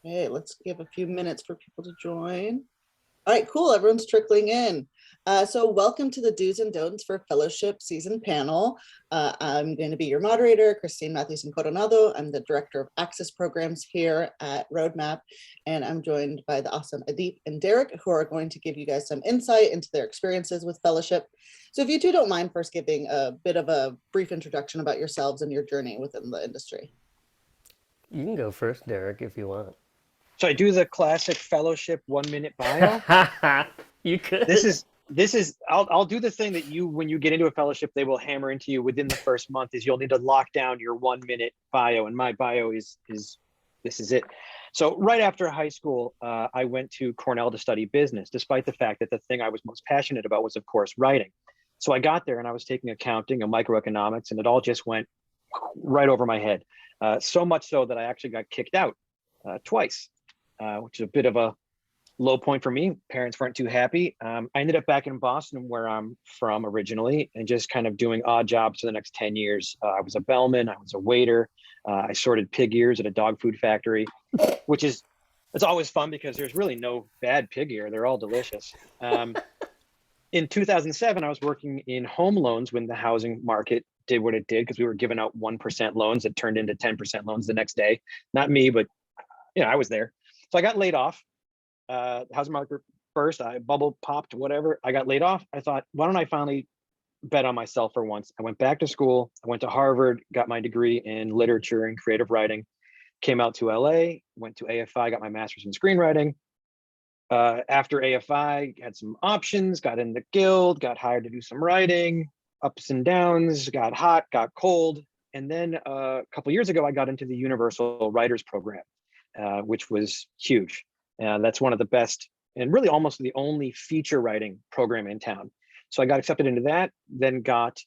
Okay, let's give a few minutes for people to join. All right, cool. Everyone's trickling in. So welcome to the Do's and Don'ts for Fellowship Season panel. I'm going to be your moderator, Christine Mathewson Coronado. I'm the Director of Access Programs here at Roadmap, and I'm joined by the awesome Adeep and Derek, who are going to give you guys some insight into their experiences with Fellowship. So if you two don't mind first giving a bit of a brief introduction about yourselves and your journey within the industry. You can go first, Derek, if you want. So I do the classic fellowship 1 minute bio. You This could. is this is I'll do the thing that you when you get into a fellowship they will hammer into you within the first month is you'll need to lock down your 1 minute bio, and my bio is this is it. So right after high school, I went to Cornell to study business, despite the fact that the thing I was most passionate about was, of course, writing. So I got there and I was taking accounting and microeconomics, and it all just went right over my head. So much so that I actually got kicked out twice, which is a bit of a low point for me. Parents weren't too happy. I ended up back in Boston, where I'm from originally, and just kind of doing odd jobs for the next 10 years. I was a bellman, I was a waiter, I sorted pig ears at a dog food factory, which is it's always fun because there's really no bad pig ear. They're all delicious. In 2007, I was working in home loans when the housing market did what it did because we were giving out 1% loans that turned into 10% loans the next day. Not me, but I was there. So I got laid off. Housing market first, I bubble popped, whatever. I got laid off. I thought, why don't I finally bet on myself for once? I went back to school. I went to Harvard, got my degree in literature and creative writing, came out to LA, went to AFI, got my master's in screenwriting. After AFI, had some options, got in the guild, got hired to do some writing, ups and downs, got hot, got cold. And then a couple years ago, I got into the Universal Writers Program, which was huge. That's one of the best and really almost the only feature writing program in town. So I got accepted into that, then got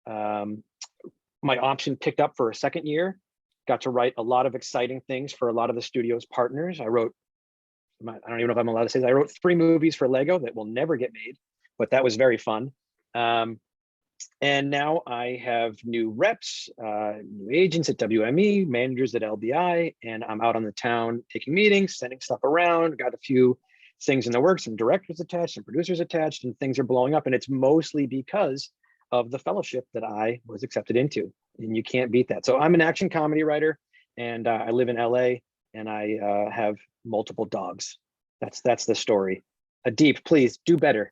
my option picked up for a second year, got to write a lot of exciting things for a lot of the studio's partners. I don't even know if I'm allowed to say that. I wrote 3 movies for Lego that will never get made, but that was very fun. And now I have new reps, new agents at WME, managers at LBI, and I'm out on the town taking meetings, sending stuff around. Got a few things in the works, some directors attached, some producers attached, and things are blowing up. And it's mostly because of the fellowship that I was accepted into. And you can't beat that. So I'm an action comedy writer, and I live in LA, and I have multiple dogs. That's the story. Adeep, please do better.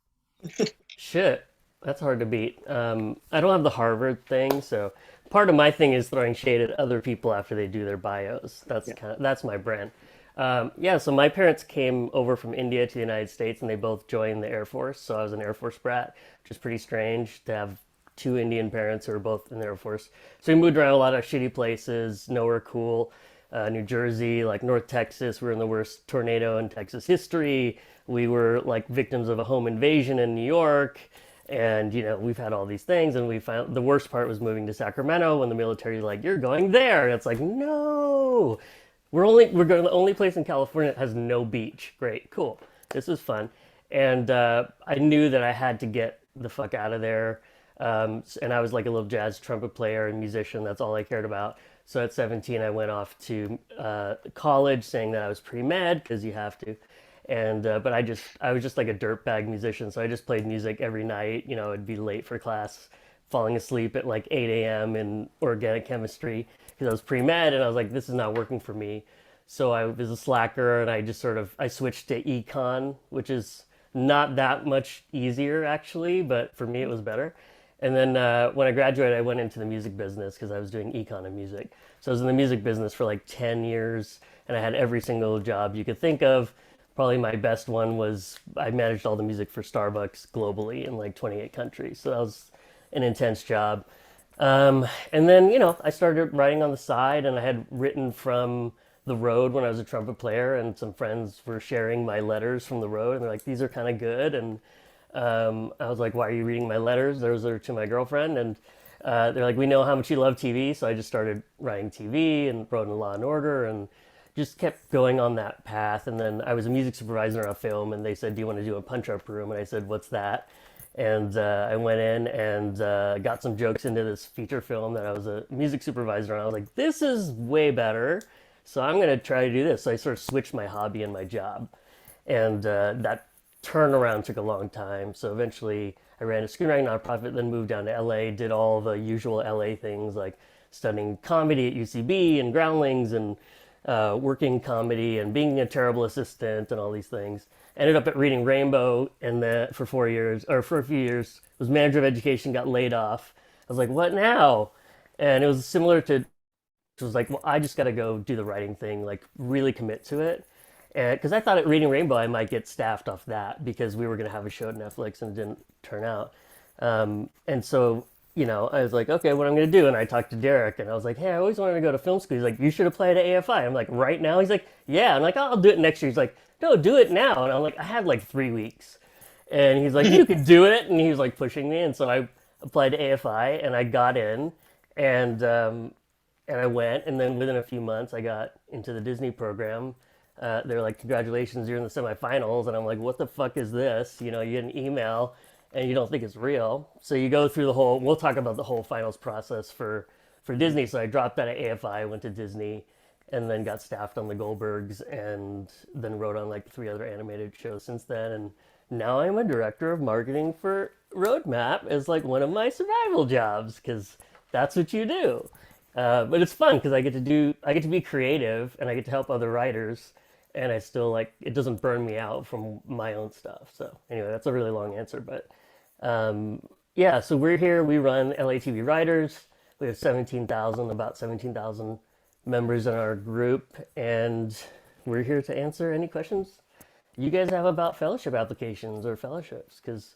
Shit, that's hard to beat. I don't have the Harvard thing, so part of my thing is throwing shade at other people after they do their bios. Yeah. That's my brand. Yeah, so my parents came over from India to the United States, and they both joined the Air Force. So I was an Air Force brat, which is pretty strange to have two Indian parents who are both in the Air Force. So we moved around a lot of shitty places, nowhere cool. New Jersey, like North Texas, we were in the worst tornado in Texas history. We were like victims of a home invasion in New York. And we've had all these things, and we found the worst part was moving to Sacramento when the military like, you're going there, and it's like, no, we're going to the only place in California that has no beach. Great, cool, this is fun. And I knew that I had to get the fuck out of there. And I was like a little jazz trumpet player and musician. That's all I cared about. So at 17, I went off to college, saying that I was pre-med because you have to. And but I was just like a dirtbag musician, so I just played music every night. I'd be late for class, falling asleep at like 8 a.m. in organic chemistry because I was pre-med, and I was like, this is not working for me. So I was a slacker, and I switched to econ, which is not that much easier actually, but for me it was better. And then when I graduated, I went into the music business because I was doing econ and music. So I was in the music business for like 10 years, and I had every single job you could think of. Probably my best one was I managed all the music for Starbucks globally in like 28 countries. So that was an intense job. And then, I started writing on the side, and I had written from the road when I was a trumpet player, and some friends were sharing my letters from the road, and they're like, these are kind of good. And I was like, why are you reading my letters? Those are to my girlfriend. And they're like, we know how much you love TV. So I just started writing TV and wrote in Law and Order and just kept going on that path. And then I was a music supervisor on a film, and they said, do you want to do a punch up room? And I said, what's that? And I went in and got some jokes into this feature film that I was a music supervisor on. I was like, this is way better. So I'm going to try to do this. So I sort of switched my hobby and my job. And that turnaround took a long time. So eventually I ran a screenwriting nonprofit, then moved down to LA, did all the usual LA things like studying comedy at UCB and Groundlings and working comedy and being a terrible assistant and all these things. Ended up at Reading Rainbow and for 4 years, or for a few years, was manager of education, got laid off. I was like, what now? And it was similar to, it was like, well, I just got to go do the writing thing, like really commit to it. And because I thought at Reading Rainbow, I might get staffed off that because we were going to have a show at Netflix and it didn't turn out. And so, I was like, okay, what I'm going to do. And I talked to Derek and I was like, hey, I always wanted to go to film school. He's like, you should apply to AFI. I'm like, right now? He's like, yeah. I'm like, oh, I'll do it next year. He's like, no, do it now. And I'm like, I had like 3 weeks. And he's like, you could do it. And he was like pushing me. And so I applied to AFI and I got in. And I went, and then within a few months, I got into the Disney program. They're like, congratulations, you're in the semifinals. And I'm like, what the fuck is this? You get an email and you don't think it's real. So you go through we'll talk about the whole finals process for Disney. So I dropped out of AFI, went to Disney, and then got staffed on the Goldbergs, and then wrote on like 3 other animated shows since then. And now I'm a director of marketing for Roadmap as like one of my survival jobs, because that's what you do. But it's fun because I get to be creative and I get to help other writers, and I still it doesn't burn me out from my own stuff. So anyway, that's a really long answer, but yeah. So we're here. We run LATV Writers. We have about 17,000 members in our group, and we're here to answer any questions you guys have about fellowship applications or fellowships, because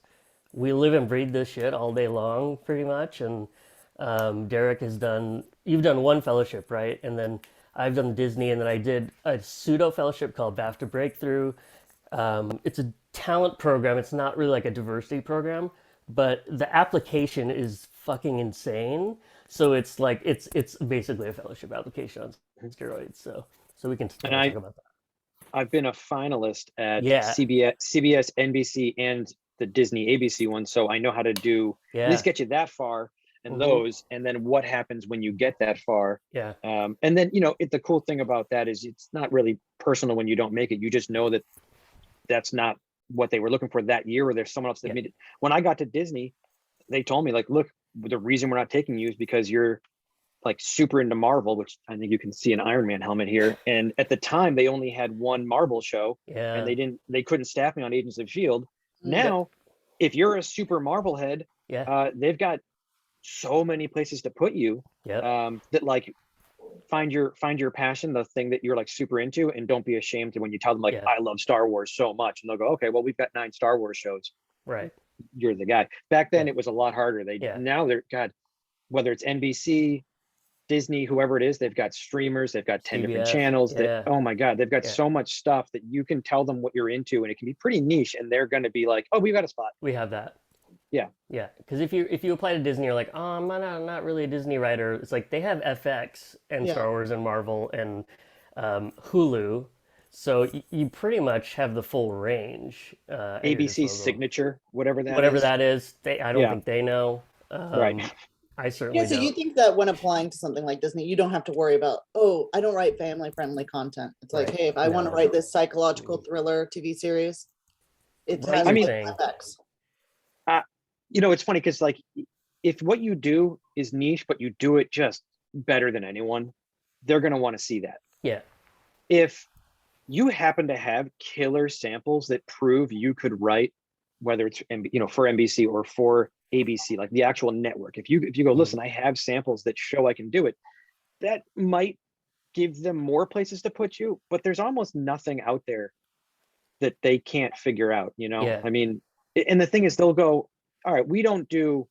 we live and breathe this shit all day long, pretty much. And Derek you've done one fellowship, right? And then I've done Disney, and then I did a pseudo fellowship called BAFTA Breakthrough. It's a talent program. It's not really like a diversity program, but the application is fucking insane. So it's it's basically a fellowship application on steroids. So we can talk about that. I've been a finalist at Yeah. CBS, NBC, and the Disney ABC one, so I know how to do at least get you that far and those, and then what happens when you get that far. Yeah. And then the cool thing about that is it's not really personal when you don't make it. You just know that that's not what they were looking for that year, or there's someone else that made it. When I got to Disney, they told me like, look, the reason we're not taking you is because you're like super into Marvel, which I think you can see an Iron Man helmet here. And at the time they only had one Marvel show, and they couldn't staff me on Agents of S.H.I.E.L.D. Now, if you're a super Marvel head, they've got so many places to put you that like find your passion, the thing that you're like super into, and don't be ashamed to when you tell them like, I love Star Wars so much, and they'll go, okay, well, we've got 9 Star Wars shows. Right. You're the guy. Back then it was a lot harder. Now they're, God, whether it's NBC, Disney, whoever it is, they've got streamers, they've got 10 different channels. Oh my God, they've got so much stuff that you can tell them what you're into, and it can be pretty niche, and they're going to be like, oh, we've got a spot. We have that. Yeah. Yeah. Because if you apply to Disney, you're like, oh, I'm not really a Disney writer. It's like they have FX and Star Wars and Marvel and Hulu. So you pretty much have the full range. ABC Signature, whatever that is. I don't think they know. Right. I certainly so don't. you think that when applying to something like Disney, you don't have to worry about, oh, I don't write family-friendly content. It's like, hey, if I want to write this psychological thriller TV series, it has FX. It's funny because like if what you do is niche, but you do it just better than anyone, they're going to want to see that. Yeah. If you happen to have killer samples that prove you could write, whether it's for NBC or for ABC, like the actual network, if you go, listen, I have samples that show I can do it, that might give them more places to put you, but there's almost nothing out there that they can't figure out, I mean, and the thing is, they'll go, all right, we don't do,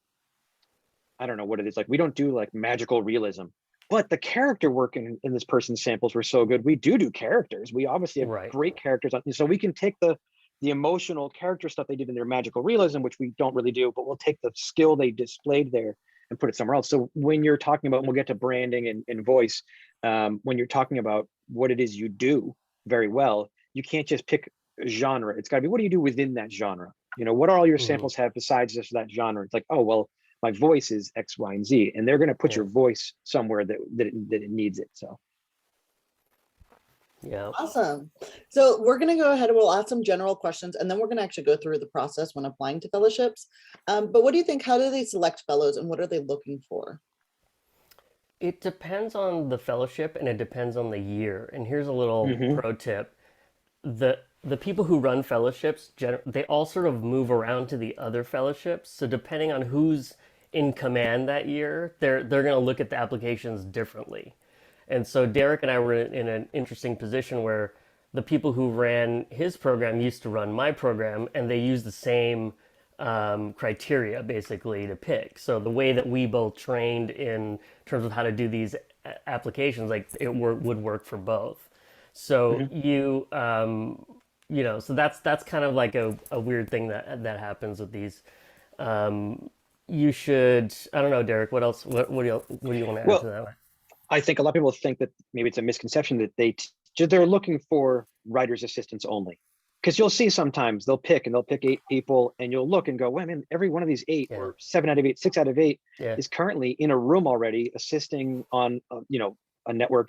I don't know what it is, like we don't do like magical realism, but the character work in this person's samples were so good. We do characters. We obviously have great characters, so we can take the emotional character stuff they did in their magical realism, which we don't really do, but we'll take the skill they displayed there and put it somewhere else. So when you're talking about, and we'll get to branding and voice, when you're talking about what it is you do very well, you can't just pick a genre. It's got to be, what do you do within that genre? What are all your samples have besides just that genre? It's like, oh, well, my voice is X, Y, and Z, and they're going to put your voice somewhere that it needs it. So. Yeah. Awesome. So we're going to go ahead and we'll ask some general questions, and then we're going to actually go through the process when applying to fellowships. But what do you think? How do they select fellows, and what are they looking for? It depends on the fellowship and it depends on the year. And here's a little Hmm. pro tip. The people who run fellowships, they all sort of move around to the other fellowships. So depending on who's in command that year, they're going to look at the applications differently. And so Derek and I were in an interesting position where the people who ran his program used to run my program, and they used the same criteria basically to pick. So the way that we both trained in terms of how to do these applications, like would work for both. So Hmm. so that's kind of like a weird thing that happens with these. You should, I don't know, Derek, what else, what do you want to add to Well, that? I think a lot of people think that maybe it's a misconception that they're looking for writer's assistants only. Because you'll see sometimes they'll pick 8 people, and you'll look and go, wait a minute, every one of these eight Yeah. or 7 out of 8, 6 out of 8 Yeah. is currently in a room already assisting on a network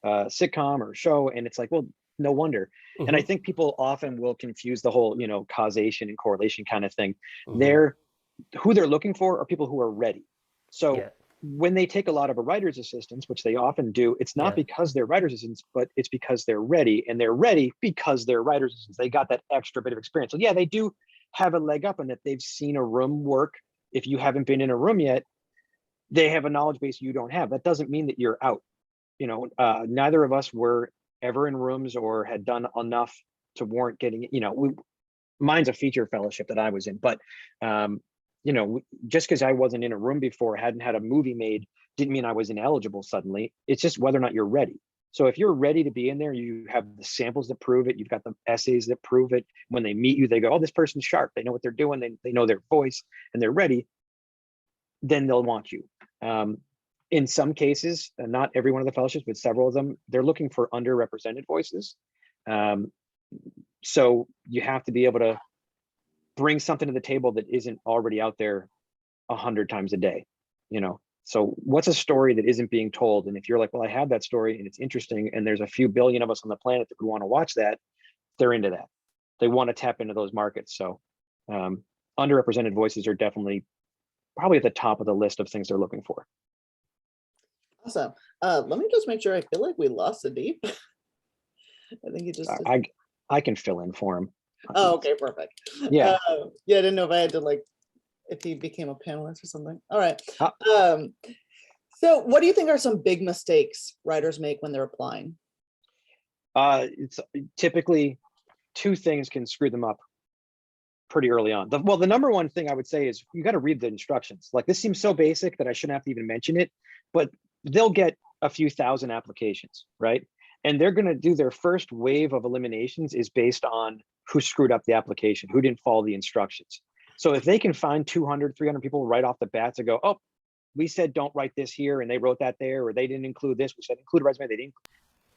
sitcom or show, and it's like, well, no wonder. And I Hmm. think people often will confuse the whole causation and correlation kind of thing. Hmm. They're who they're looking for are people who are ready. So Yeah. when they take a lot of a writer's assistants, which they often do, it's not Yeah. because they're writer's assistants, but it's because they're ready, and they're ready because they're writer's assistants. They got that extra bit of experience. So yeah, they do have a leg up in that they've seen a room work. If you haven't been in a room yet, they have a knowledge base you don't have. That doesn't mean that you're out. Neither of us were ever in rooms or had done enough to warrant getting, mine's a feature fellowship that I was in, but just because I wasn't in a room before, hadn't had a movie made, didn't mean I was ineligible suddenly. It's just whether or not you're ready. So if you're ready to be in there, you have the samples that prove it, you've got the essays that prove it. When they meet you, they go, oh, this person's sharp. They know what they're doing. They know their voice and they're ready. Then they'll want you. In some cases, not every one of the fellowships, but several of them, they're looking for underrepresented voices. Um, so you have to be able to bring something to the table that isn't already out there 100 times a day. So what's a story that isn't being told? And if you're like, well, I have that story and it's interesting, and there's a few billion of us on the planet that would want to watch that, they're into that. They want to tap into those markets. So um, underrepresented voices are definitely probably at the top of the list of things they're looking for. Awesome. Let me just make sure. I feel like we lost Deep. I think he just. I can fill in for him. Oh, okay, perfect. Yeah. Yeah, I didn't know if I had to if he became a panelist or something. All right. So what do you think are some big mistakes writers make when they're applying? It's typically two things can screw them up pretty early on. The number one thing I would say is you got to read the instructions. Like, this seems so basic that I shouldn't have to even mention it, but they'll get a few thousand applications, right? And they're going to do their first wave of eliminations is based on who screwed up the application, who didn't follow the instructions. So if they can find 200, 300 people right off the bat to go, oh, we said don't write this here, and they wrote that there, or they didn't include this, we said include a resume, they didn't,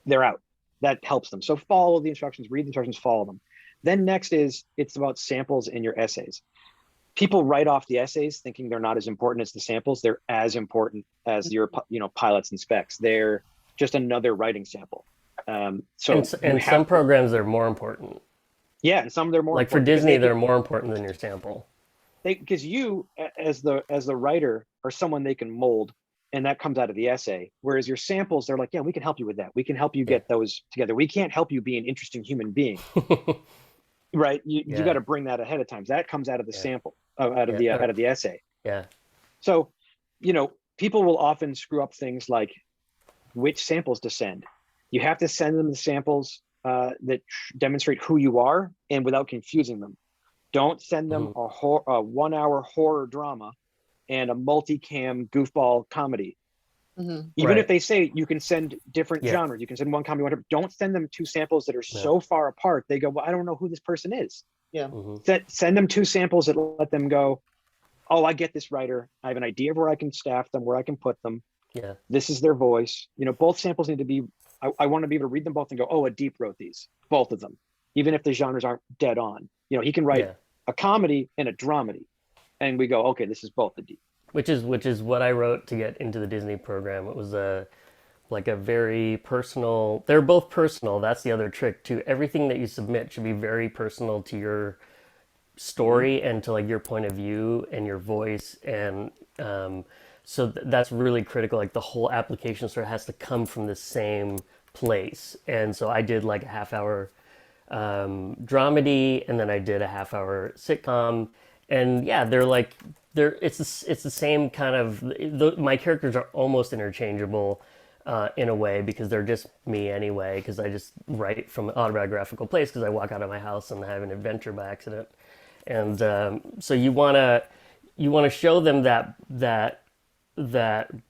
they're out. That helps them. So follow the instructions, read the instructions, follow them. Then next is it's about samples in your essays. People write off the essays thinking they're not as important as the samples. They're as important as your pilots and specs. They're just another writing sample. So and some programs are more important. Yeah, and some they're more like for Disney, they're more important than your sample. Because you, as the writer, are someone they can mold, and that comes out of the essay. Whereas your samples, they're like, yeah, we can help you with that. We can help you get those together. We can't help you be an interesting human being. Right, you got to bring that ahead of time. That comes out of the sample, out of the essay. Yeah. So, people will often screw up things like which samples to send. You have to send them the samples that demonstrate who you are, and without confusing them. Don't send them a 1-hour horror drama and a multicam goofball comedy. Even if they say you can send different genres, you can send one comedy, whatever. Don't send them two samples that are so far apart. They go, well, I don't know who this person is. Yeah. Send them two samples that let them go, oh, I get this writer. I have an idea of where I can staff them, where I can put them. Yeah. This is their voice. Both samples need to be, I want to be able to read them both and go, oh, Deep wrote these, both of them, even if the genres aren't dead on. He can write a comedy and a dramedy, and we go, okay, this is both the Deep. Which is what I wrote to get into the Disney program. It was like a very personal. They're both personal. That's the other trick too. Everything that you submit should be very personal to your story and to like your point of view and your voice, and that's really critical. Like the whole application sort of has to come from the same place. And so I did like a half hour dramedy, and then I did a half hour sitcom. And yeah, it's the same kind of my characters are almost interchangeable in a way, because they're just me anyway, because I just write from an autobiographical place because I walk out of my house and have an adventure by accident. And so you want to show them that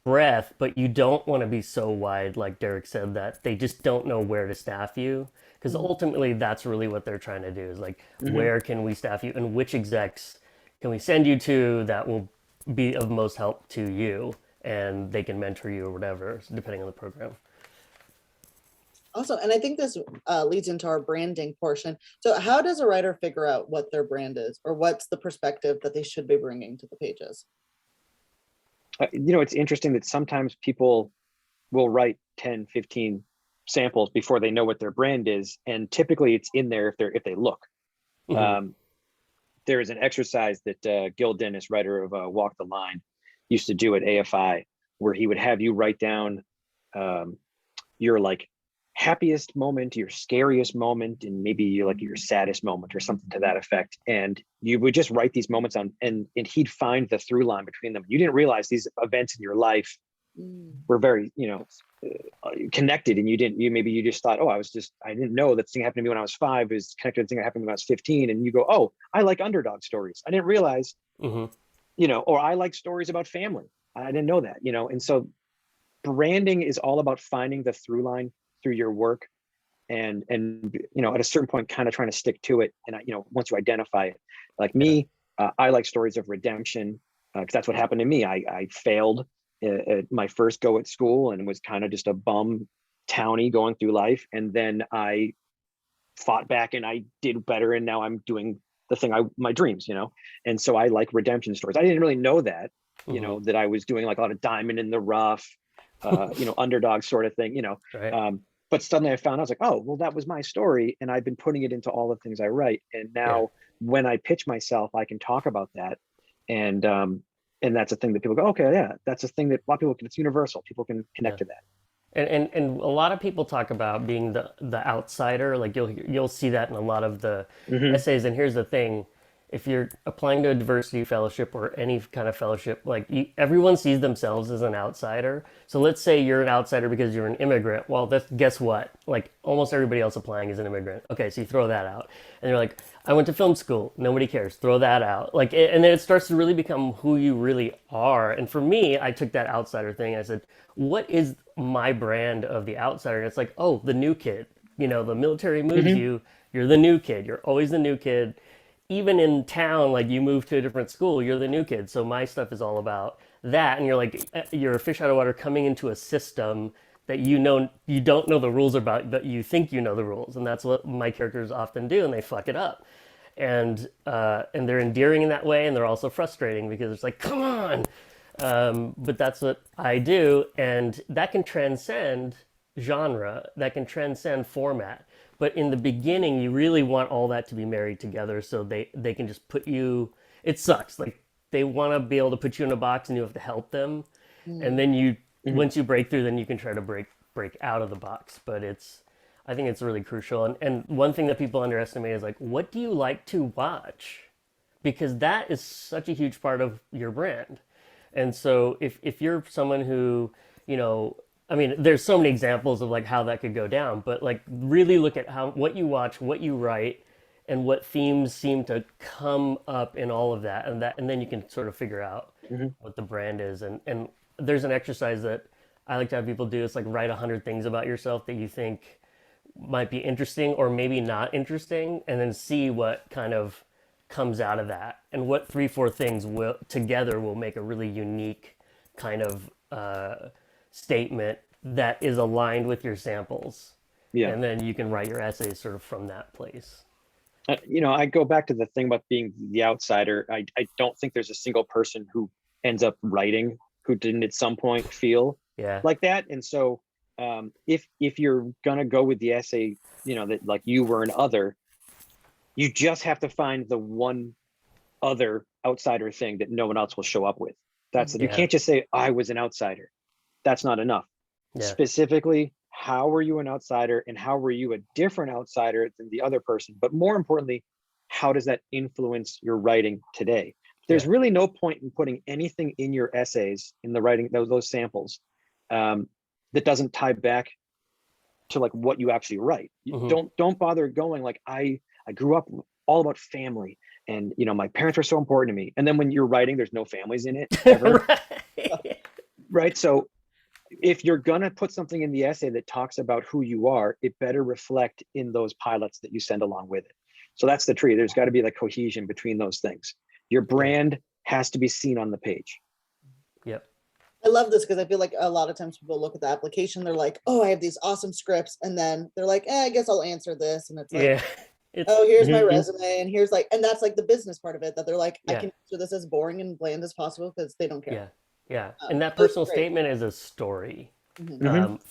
breadth, but you don't want to be so wide, like Derek said, that they just don't know where to staff you. Because ultimately, that's really what they're trying to do, is like, where can we staff you, and which execs can we send you to that will be of most help to you, and they can mentor you or whatever, depending on the program. Awesome. And I think this leads into our branding portion. So how does a writer figure out what their brand is, or what's the perspective that they should be bringing to the pages? It's interesting that sometimes people will write 10, 15 samples before they know what their brand is. And typically it's in there if they look. There is an exercise that Gil Dennis, writer of Walk the Line, used to do at AFI, where he would have you write down your like happiest moment, your scariest moment, and maybe your saddest moment or something to that effect. And you would just write these moments on, and he'd find the through line between them. You didn't realize these events in your life were very, connected, and you just thought, oh, I didn't know that thing happened to me when I was 5 is connected to the thing that happened when I was 15. And you go, oh, I like underdog stories. I didn't realize, or I like stories about family. I didn't know that, and so branding is all about finding the through line through your work, and at a certain point kind of trying to stick to it. And once you identify it, like me, I like stories of redemption, because that's what happened to me. I failed at my first go at school and was kind of just a bum townie going through life, and then I fought back and I did better, and now I'm doing the thing my dreams, and so I like redemption stories. I didn't really know that, that I was doing like a lot of diamond in the rough, underdog sort of thing, Right. But suddenly I found, I was like, oh, well, that was my story. And I've been putting it into all the things I write. And now when I pitch myself, I can talk about that. And that's a thing that people go, okay, yeah, that's a thing that a lot of people can, it's universal. People can connect to that. And a lot of people talk about being the outsider. Like you'll see that in a lot of the essays. And here's the thing: if you're applying to a diversity fellowship or any kind of fellowship, like everyone sees themselves as an outsider. So let's say you're an outsider because you're an immigrant. Well, guess what? Like almost everybody else applying is an immigrant. Okay, so you throw that out, and you're like, I went to film school. Nobody cares. Throw that out. Like, and then it starts to really become who you really are. And for me, I took that outsider thing. I said, what is my brand of the outsider? And it's like, oh, the new kid. The military moves you. You're the new kid. You're always the new kid. Even in town, like you move to a different school, you're the new kid. So my stuff is all about that. And you're a fish out of water coming into a system that you don't know the rules about, but you think you know the rules. And that's what my characters often do, and they fuck it up. And they're endearing in that way, and they're also frustrating because it's like, come on. But that's what I do, and that can transcend genre, that can transcend format. But in the beginning, you really want all that to be married together, so they can just put you. It sucks. Like they want to be able to put you in a box, and you have to help them. And then once you break through, then you can try to break out of the box. But I think it's really crucial. And one thing that people underestimate is like, what do you like to watch? Because that is such a huge part of your brand. And so if you're someone who, I mean, there's so many examples of like how that could go down, but like really look at what you watch, what you write, and what themes seem to come up in all of that, and then you can sort of figure out what the brand is. And there's an exercise that I like to have people do. It's like write 100 things about yourself that you think might be interesting or maybe not interesting, and then see what kind of comes out of that, and what 3-4 things will make a really unique kind of statement that is aligned with your samples. And then you can write your essays sort of from that place. I go back to the thing about being the outsider. I don't think there's a single person who ends up writing who didn't at some point feel like that. And so if you're gonna go with the essay, that like you were an other, you just have to find the one other outsider thing that no one else will show up with. You Yeah. can't just say I was an outsider. That's not enough. Yeah. Specifically, how were you an outsider, and how were you a different outsider than the other person? But more importantly, how does that influence your writing today? There's really no point in putting anything in your essays, in the writing, those samples, that doesn't tie back to like what you actually write. Don't bother going like, I grew up all about family, and my parents were so important to me. And then when you're writing, there's no families in it ever. Right. So if you're gonna put something in the essay that talks about who you are, it better reflect in those pilots that you send along with it. So that's the tree. There's got to be like cohesion between those things. Your brand has to be seen on the page. Yep. I love this because I feel like a lot of times people look at the application, they're like, oh, I have these awesome scripts. And then they're like, I guess I'll answer this. And it's like, oh, here's my resume. And here's like, and that's like the business part of it, that they're like, I can answer this as boring and bland as possible because they don't care. Yeah. Yeah. And that personal statement is a story.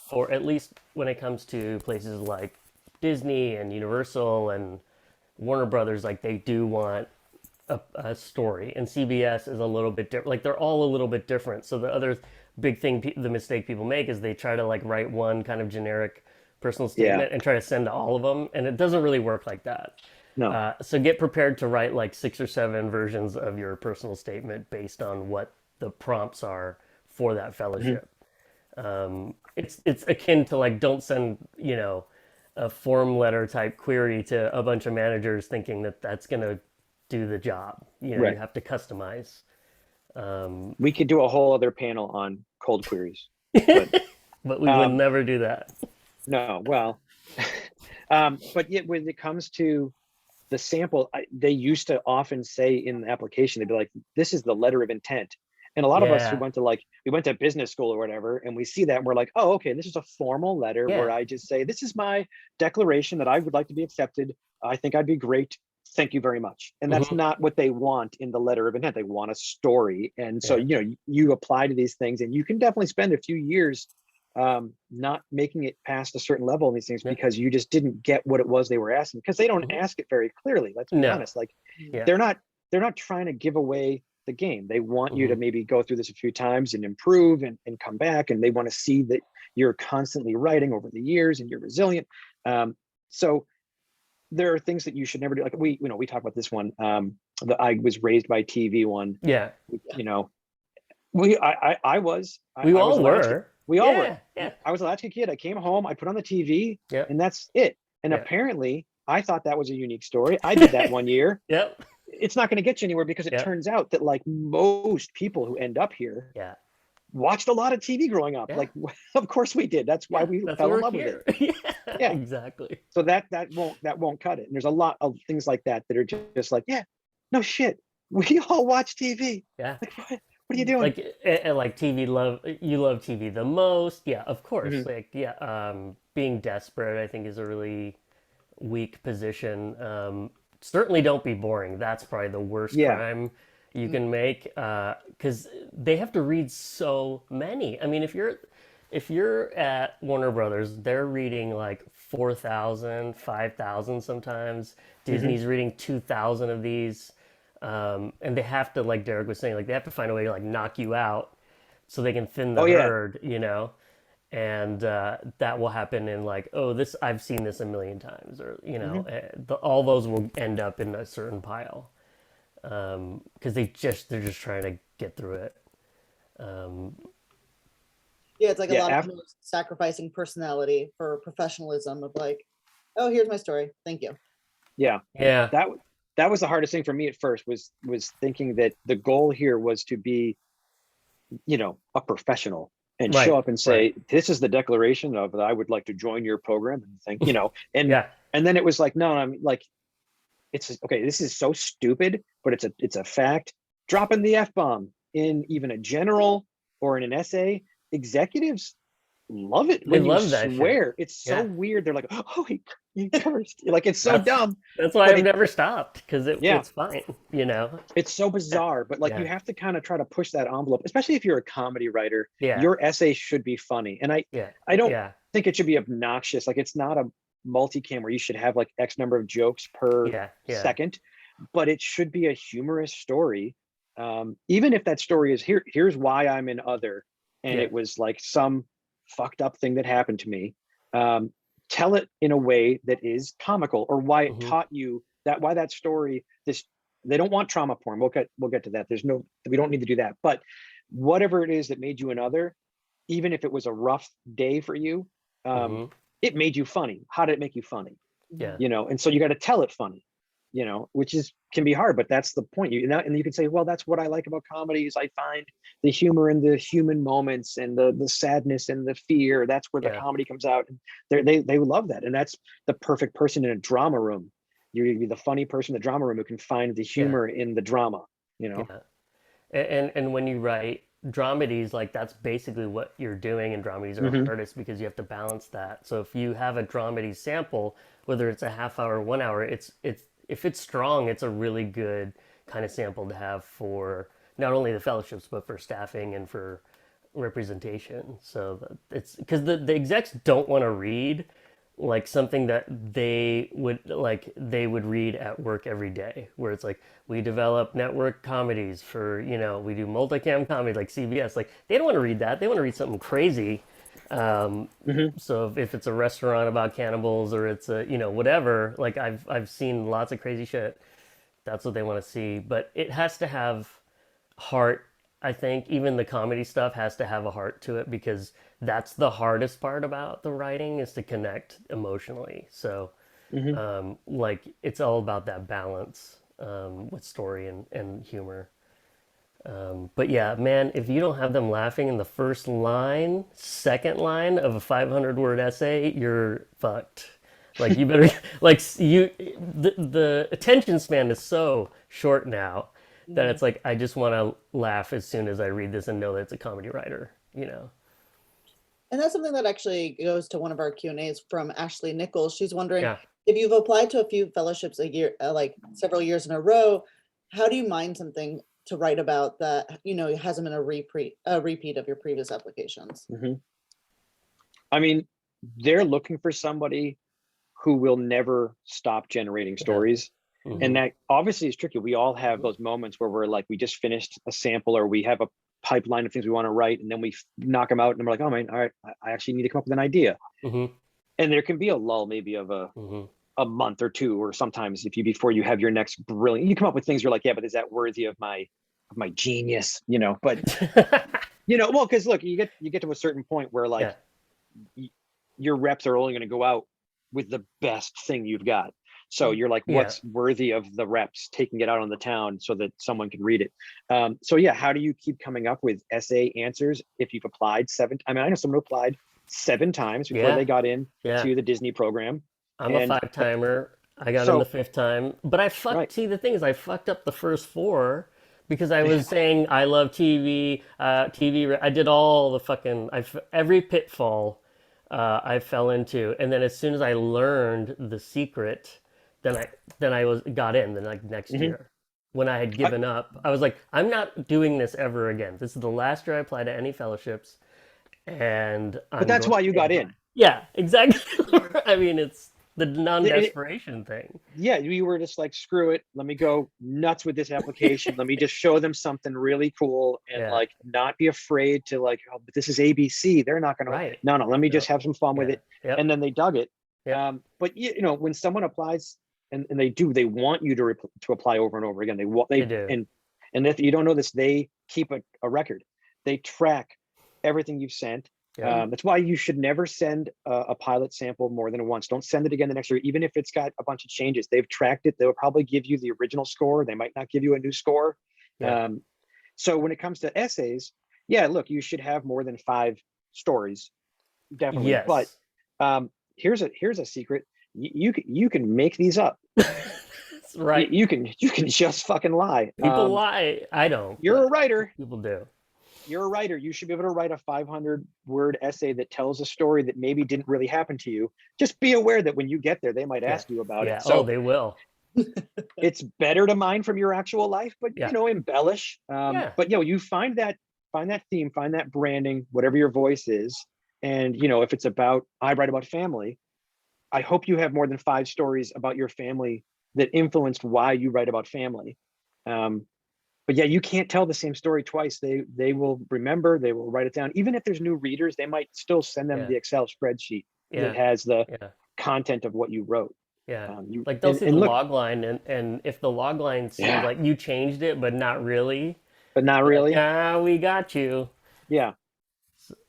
For at least when it comes to places like Disney and Universal and Warner Brothers, like they do want a story, and CBS is a little bit different. Like they're all a little bit different. So the other big thing, the mistake people make is they try to like write one kind of generic personal statement and try to send to all of them, and it doesn't really work like that. No. So get prepared to write like 6 or 7 versions of your personal statement based on what the prompts are for that fellowship. It's akin to like, don't send a form letter type query to a bunch of managers thinking that that's gonna do the job. You have to customize. We could do a whole other panel on cold queries, but we would never do that. No, well, but yet when it comes to the sample, they used to often say in the application, they'd be like, this is the letter of intent. And a lot of us who we went to business school or whatever, and we see that and we're like, oh, okay, this is a formal letter where I just say, this is my declaration that I would like to be accepted. I think I'd be great. Thank you very much. And that's not what they want in the letter of intent. They want a story. And so, you apply to these things, and you can definitely spend a few years not making it past a certain level in these things because you just didn't get what it was they were asking, because they don't ask it very clearly. Let's be honest. Like they're not trying to give away the game. They want you to maybe go through this a few times and improve and come back, and they want to see that you're constantly writing over the years and you're resilient. So there are things that you should never do. Like we talk about this one, the I was raised by TV one. Yeah. We all were. Yeah. I was a latchkey kid. I came home, I put on the TV, and that's it. And apparently I thought that was a unique story. I did that one year. Yep. It's not going to get you anywhere, because it turns out that like most people who end up here watched a lot of TV growing up. Like, of course we did. That's why we fell in love with it. Yeah, exactly. So that won't cut it. And there's a lot of things like that are just like, no shit. We all watch TV. Yeah. Like, what are you doing? Like TV you love TV the most. Yeah, of course. Being desperate, I think, is a really weak position. Certainly don't be boring. That's probably the worst crime you can make, because they have to read so many. I mean, if you're at Warner Brothers, they're reading like 4,000, 5,000 sometimes. Disney's reading 2,000 of these, and they have to, like Derek was saying, like they have to find a way to like knock you out so they can thin the herd, and that will happen in like, I've seen this a million times, or all those will end up in a certain pile, because they're just trying to get through it. It's like a lot of people sacrificing personality for professionalism of like, oh, here's my story, thank you. That was the hardest thing for me at first, was thinking that the goal here was to be a professional and show up and say, this is the declaration of that I would like to join your program, and think, and then it was like, no, I'm like, it's okay, this is so stupid, but it's a fact. Dropping the F-bomb in even a general or in an essay, executives love it They when you love that shit. swear. It's so Yeah. weird. They're like, oh, he cursed. Like, it's so That's dumb. that's why But I've never stopped, because yeah, it's fine, you know. it's so bizarre. But like, you Yeah. have to kind of try to push that envelope, especially if you're a comedy writer. Yeah. Your essay should be funny. And Yeah. I don't Yeah. think it should be obnoxious. Like, it's not a multicam where you should have like X number of jokes per Yeah. Yeah. second, but it should be a humorous story. Even if that story is here's why I'm in other, and Yeah. it was like some fucked up thing that happened to me. Tell it in a way that is comical, or why it Mhm. taught you that, why that story, this, they don't want trauma porn. We'll get to that. We don't need to do that. But whatever it is that made you another, even if it was a rough day for you, Mhm. it made you funny. How did it make you funny? Yeah. And so you got to tell it funny, which can be hard, but that's the point. And you can say, well, that's what I like about comedies. I find the humor in the human moments, and the sadness and the fear. That's where the Yeah. comedy comes out. And they love that. And that's the perfect person in a drama room. You're be the funny person in the drama room who can find the humor in the drama, Yeah. And when you write dramedies, like, that's basically what you're doing, and dramedies are Mhm. hardest because you have to balance that. So if you have a dramedy sample, whether it's a half hour, 1 hour, it's if it's strong, it's a really good kind of sample to have for not only the fellowships, but for staffing and for representation. So it's because the execs don't want to read like something that they would read at work every day, where it's like, we develop network comedies for, we do multicam comedy like CBS. Like, they don't want to read that. They want to read something crazy. Mhm. So if it's a restaurant about cannibals, or it's a, whatever, like, I've seen lots of crazy shit. That's what they want to see. But it has to have heart. I think even the comedy stuff has to have a heart to it, because that's the hardest part about the writing, is to connect emotionally. So, Mhm. like, it's all about that balance, with story and humor. But yeah, man, if you don't have them laughing in the first line, second line of a 500-word essay, you're fucked. Like, you better, like, the attention span is so short now that it's like, I just want to laugh as soon as I read this and know that it's a comedy writer. And that's something that actually goes to one of our Q&As from Ashley Nichols. She's wondering, Yeah. if you've applied to a few fellowships a year, like several years in a row, how do you mind something to write about that, hasn't been a repeat of your previous applications? Mhm. I mean, they're looking for somebody who will never stop generating stories. Mhm. And that obviously is tricky. We all have those moments where we're like, we just finished a sample, or we have a pipeline of things we want to write, and then we knock them out, and we're like, oh man, all right, I actually need to come up with an idea. Mhm. And there can be a lull, maybe of a Mhm. month or two, or sometimes before you have your next brilliant, you come up with things, you're like, yeah, but is that worthy of my genius? But well, because look, you get to a certain point where, like, Yeah. your reps are only going to go out with the best thing you've got. So you're like, Yeah. what's worthy of the reps, taking it out on the town so that someone can read it? So yeah, how do you keep coming up with essay answers if you've applied seven? I mean, I know someone who applied 7 times before Yeah. they got in Yeah. to the Disney program. I'm a And 5-timer. I got in so the 5th time, but I fucked. right. See, the thing is, I fucked up the first 4 because I was saying I love TV. I did all the fucking. Every pitfall I fell into, and then as soon as I learned the secret, then I got in the next Mhm. year. When I had given up, I was like, I'm not doing this ever again. This is the last year I apply to any fellowships, and But that's why you got in. Yeah, exactly. I mean, it's the And non-desperation thing. yeah, you were just like, screw it, let me go nuts with this application. Let me just show them something really cool, and Yeah. like, not be afraid to, like, oh, but this is ABC, they're not gonna. Right. No, let me Yep. just have some fun with Yeah. it. Yep. And then they dug it. Yep. But when someone applies, and they want you to apply over and over again. They do. And if you don't know this, they keep a record. They track everything you've sent. Yeah. That's why you should never send a pilot sample more than once. Don't send it again the next year, even if it's got a bunch of changes. They've tracked it. They'll probably give you the original score. They might not give you a new score. Yeah. So when it comes to essays, yeah, look, you should have more than 5 stories, definitely. Yes. But here's a secret: you can make these up. That's right. You can just fucking lie. People lie. I don't. You're a but writer. People do. you're a writer. You should be able to write a 500-word essay that tells a story that maybe didn't really happen to you. Just be aware that when you get there, they might ask you about Yeah. it. So Oh, they will. it's better to mine from your actual life, but Yeah. embellish. Yeah. But you find that theme, find that branding, whatever your voice is. And if it's about, I write about family, I hope you have more than 5 stories about your family that influenced why you write about family. But yeah, you can't tell the same story twice. They will remember, they will write it down. Even if there's new readers, they might still send them the Excel spreadsheet that has the content of what you wrote. Yeah. Like they'll see the look, log line, and if the log line seems like you changed it, but not really. But not really. Like, we got you. Yeah.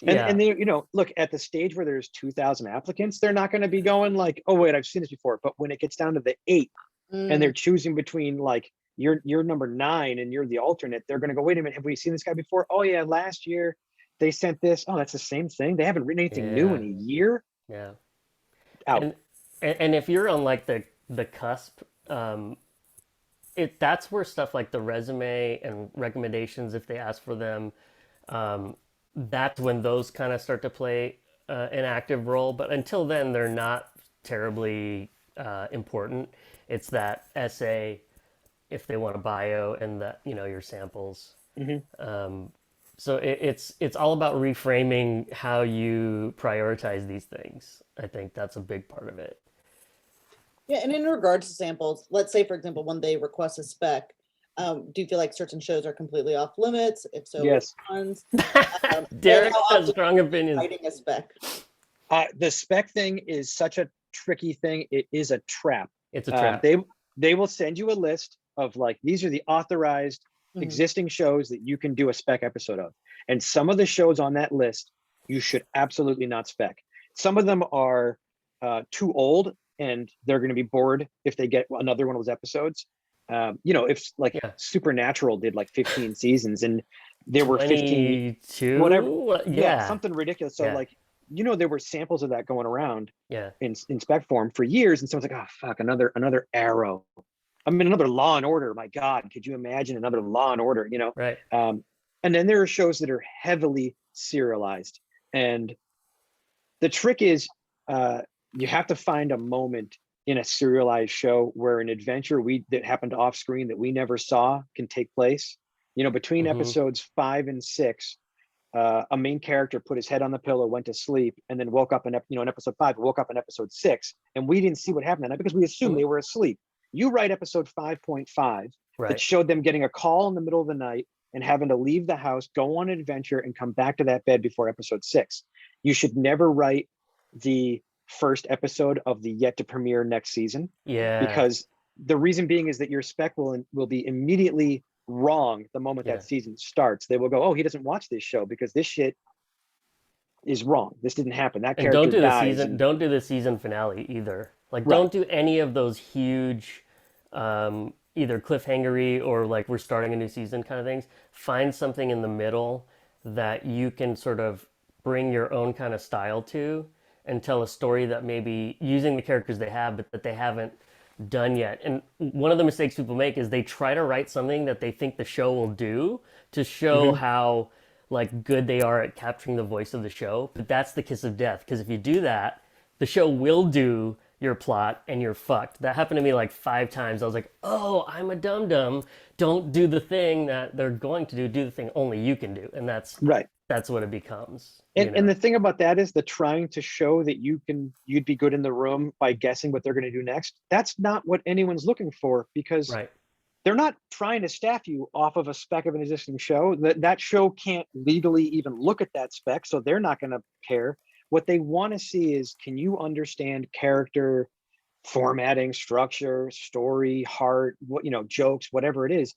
And they, look, at the stage where there's 2,000 applicants, they're not going to be going like, oh wait, I've seen this before. But when it gets down to the 8 and they're choosing between like you're number 9 and you're the alternate, they're going to go, wait a minute, have we seen this guy before? Oh yeah, last year they sent this. Oh, that's the same thing. They haven't written anything new in a year. Yeah. Out. And if you're on like the cusp, that's where stuff like the resume and recommendations, if they ask for them, that's when those kind of start to play an active role. But until then, they're not terribly important. It's that essay, if they want a bio, and that your samples. So it's all about reframing how you prioritize these things. I think that's a big part of it. Yeah, and in regards to samples, let's say, for example, when they request a spec, do you feel like certain shows are completely off limits? If so, yes. which ones? Derek has strong opinions. Writing a spec. The spec thing is such a tricky thing. It is a trap. It's a trap. They will send you a list of like, these are the authorized existing shows that you can do a spec episode of. And some of the shows on that list, you should absolutely not spec. Some of them are too old and they're going to be bored if they get another one of those episodes. If like Supernatural did like 15 seasons and there were 15, whatever, something ridiculous. So like, there were samples of that going around in spec form for years. And someone's like, oh fuck, another Arrow. I mean, another Law and Order. My God, could you imagine another Law and Order? Right. And then there are shows that are heavily serialized. And the trick is you have to find a moment in a serialized show where an adventure that happened off screen that we never saw can take place. Between episodes 5 and 6, a main character put his head on the pillow, went to sleep, and then woke up in episode 5, woke up in episode 6, and we didn't see what happened that night because we assumed they were asleep. You write episode 5.5 that showed them getting a call in the middle of the night and having to leave the house, go on an adventure, and come back to that bed before episode 6. You should never write the first episode of the yet to premiere next season. Yeah. Because the reason being is that your spec will be immediately wrong the moment that season starts. They will go, oh, he doesn't watch this show because this shit is wrong. This didn't happen. That character dies. Don't do the season finale either. Like, don't do any of those huge, either cliffhangery or like we're starting a new season kind of things. Find something in the middle that you can sort of bring your own kind of style to and tell a story that maybe using the characters they have, but that they haven't done yet. And one of the mistakes people make is they try to write something that they think the show will do to show how like good they are at capturing the voice of the show. But that's the kiss of death. Because if you do that, the show will do your plot and you're fucked. That happened to me like 5 times. I was like, oh, I'm a dum-dum. Don't do the thing that they're going to do. Do the thing only you can do. And that's what it becomes. And the thing about that is the trying to show that you'd be good in the room by guessing what they're going to do next. That's not what anyone's looking for because they're not trying to staff you off of a spec of an existing show. That show can't legally even look at that spec, so they're not going to care. What they want to see is, can you understand character, formatting, structure, story, heart, jokes, whatever it is.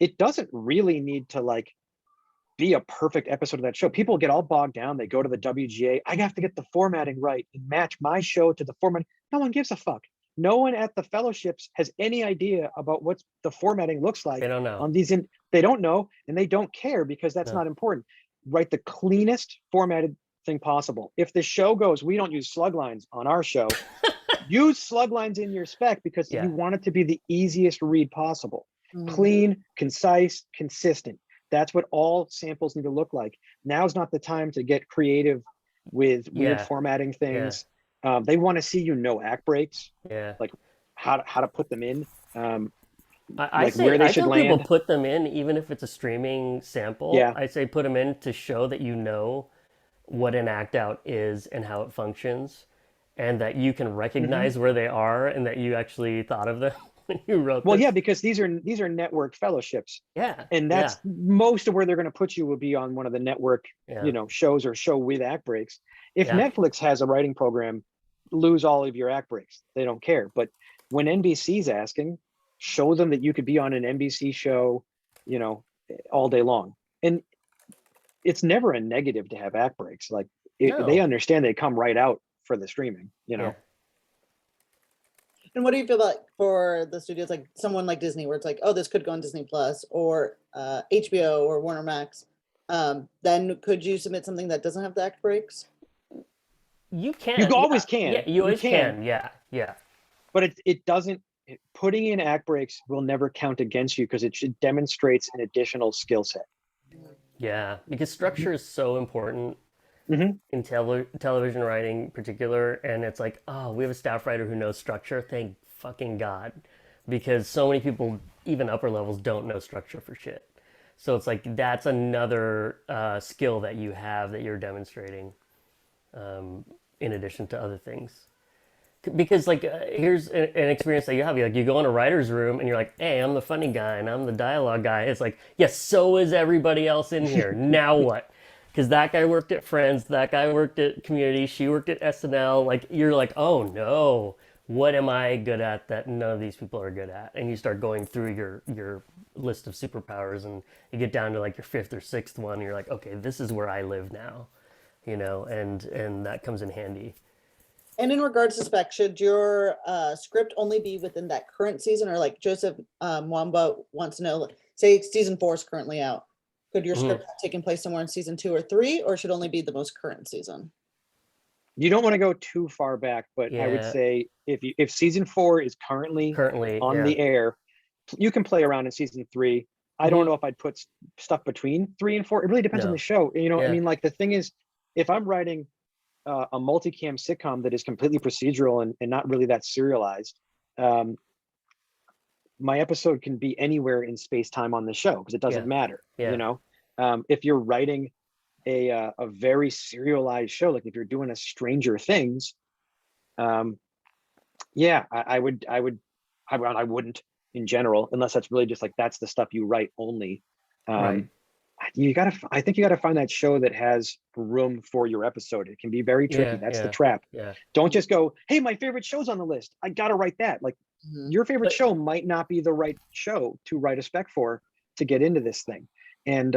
It doesn't really need to like be a perfect episode of that show. People get all bogged down. They go to the WGA. I have to get the formatting right and match my show to the format. No one gives a fuck. No one at the fellowships has any idea about what the formatting looks like. They don't know. They don't know, and they don't care because that's not important. Write the cleanest formatted thing possible. If the show goes, we don't use slug lines on our show, use slug lines in your spec because you want it to be the easiest read possible. Clean, concise, consistent. That's what all samples need to look like. Now's not the time to get creative with weird Yeah, formatting yeah, things. They want to see act breaks, yeah. like how to put them in, um, I like say where they I should tell people land. put them in even if it's a streaming sample. Yeah. I say put them in to show that you know what an act out is and how it functions, and that you can Hmm. recognize where they are and that you actually thought of them when you wrote Well, yeah, this. because these are network fellowships, Yeah, and yeah, that's most of where they're going to put you will be on one of the network, yeah, shows or show with act breaks. If yeah. Netflix has a writing program, lose all of your act breaks. They don't care. But when NBC's asking, show them that you could be on an NBC show, you know, all day long. And it's never a negative to have act breaks. Like they No, understand they come right out for the streaming. yeah. And what do you feel about for the studios, like someone like Disney, where it's like, oh, this could go on Disney Plus or HBO or Warner Max? Then could you submit something that doesn't have the act breaks? You You can, yeah, always yeah. can. You You always can. can, yeah, yeah, But it doesn't, putting in act breaks will never count against you because it demonstrates an additional skill set. yeah. Because structure is so important Hmm. in television writing in particular, and it's like, oh, we have a staff writer who knows structure. Thank fucking God, because so many people, even upper levels, don't know structure for shit. So it's like that's another skill that you have that you're demonstrating in addition to other things. Because like here's an experience that you have. You go in a writer's room and you're like, hey, I'm the funny guy and I'm the dialogue guy. It's like, yes, so is everybody else in here. Now what? Because that guy worked at Friends, that guy worked at Community, she worked at SNL. Like you're like, oh no, what am I good at that none of these people are good at? And you start going through your list of superpowers and you get down to like your fifth or sixth one. And you're like, okay, this is where I live now, and that comes in handy. And in regards to spec, should your script only be within that current season, or like Joseph Wamba wants to know, say season 4 is currently out, could your Mhm. script have taken place somewhere in season 2 or 3, or should only be the most current season? You don't want to go too far back, but I would Yeah, say if season 4 is currently currently, on yeah. the air, you can play around in season 3. I don't Hmm. know if I'd put stuff between 3 and 4. It really depends on the No. show. I Yeah. mean, like the thing is, if I'm writing a multicam sitcom that is completely procedural and not really that serialized, um, my episode can be anywhere in space time on the show because it doesn't Yeah. matter. Yeah. If you're writing a very serialized show, like if you're doing a Stranger Things, um, yeah, I wouldn't in general, unless that's really just like that's the stuff you write only. Right. Um, I think you gotta find that show that has room for your episode. It can be very tricky. Yeah. That's the Yeah. trap. Yeah. Don't just go, hey, my favorite show's on the list. I gotta write that. Like Mhm. your favorite But show might not be the right show to write a spec for to get into this thing. And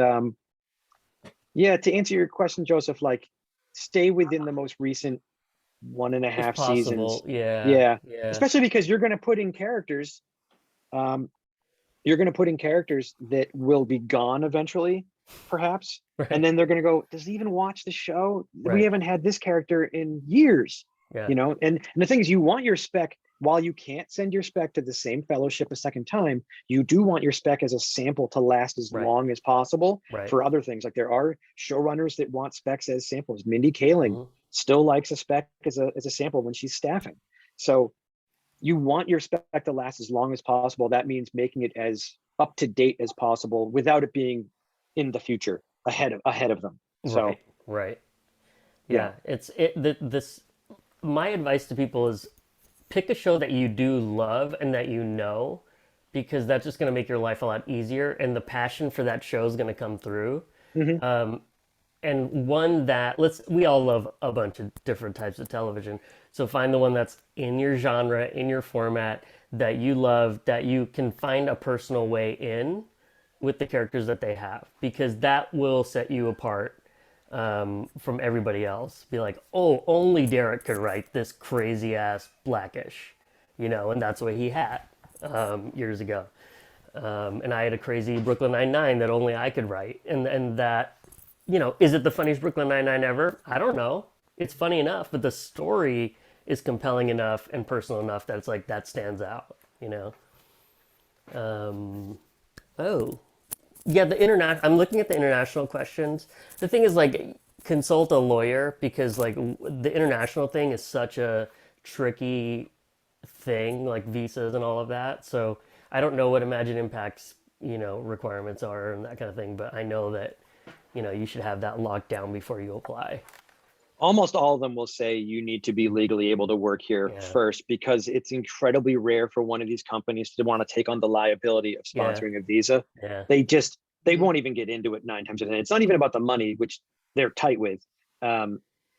yeah, to answer your question, Joseph, like stay within the most recent one and a if half seasons. possible, yeah. Yeah, Yeah. especially because you're going to put in characters. Um, you're going to put in characters that will be gone eventually, perhaps, and Right. then they're going to go, "Does he even watch the show? We Right. haven't had this character in years." Yeah. And the thing is, you want your spec. While you can't send your spec to the same fellowship a second time, you do want your spec as a sample to last as Right. long as possible Right. for other things. Like there are showrunners that want specs as samples. Mindy Kaling Hmm. still likes a spec as a sample when she's staffing. So you want your spec to last as long as possible. That means making it as up to date as possible without it being in the future ahead of them. So Right. Right. yeah. Yeah. This my advice to people is pick a show that you do love and that you know, because that's just going to make your life a lot easier and the passion for that show is going to come through. Hmm. And one that we all love a bunch of different types of television, so find the one that's in your genre, in your format, that you love, that you can find a personal way in with the characters that they have, because that will set you apart from everybody else. Be like, oh, only Derek could write this crazy ass Blackish, and that's what he had years ago. And I had a crazy Brooklyn Nine-Nine that only I could write, and that, is it the funniest Brooklyn Nine-Nine ever? I don't know. It's funny enough, but the story is compelling enough and personal enough that it's like that stands out. Um, oh, Yeah, I'm looking at the international questions. The thing is, like, consult a lawyer because, like, the international thing is such a tricky thing, like visas and all of that. So I don't know what Imagine Impact's, requirements are and that kind of thing, but I know that, you should have that locked down before you apply. Almost all of them will say you need to be legally able to work here Yeah. first, because it's incredibly rare for one of these companies to want to take on the liability of Yeah. sponsoring a visa. Yeah. They Mhm. won't even get into it 9 times out of 10. It's not even about the money, which they're tight with.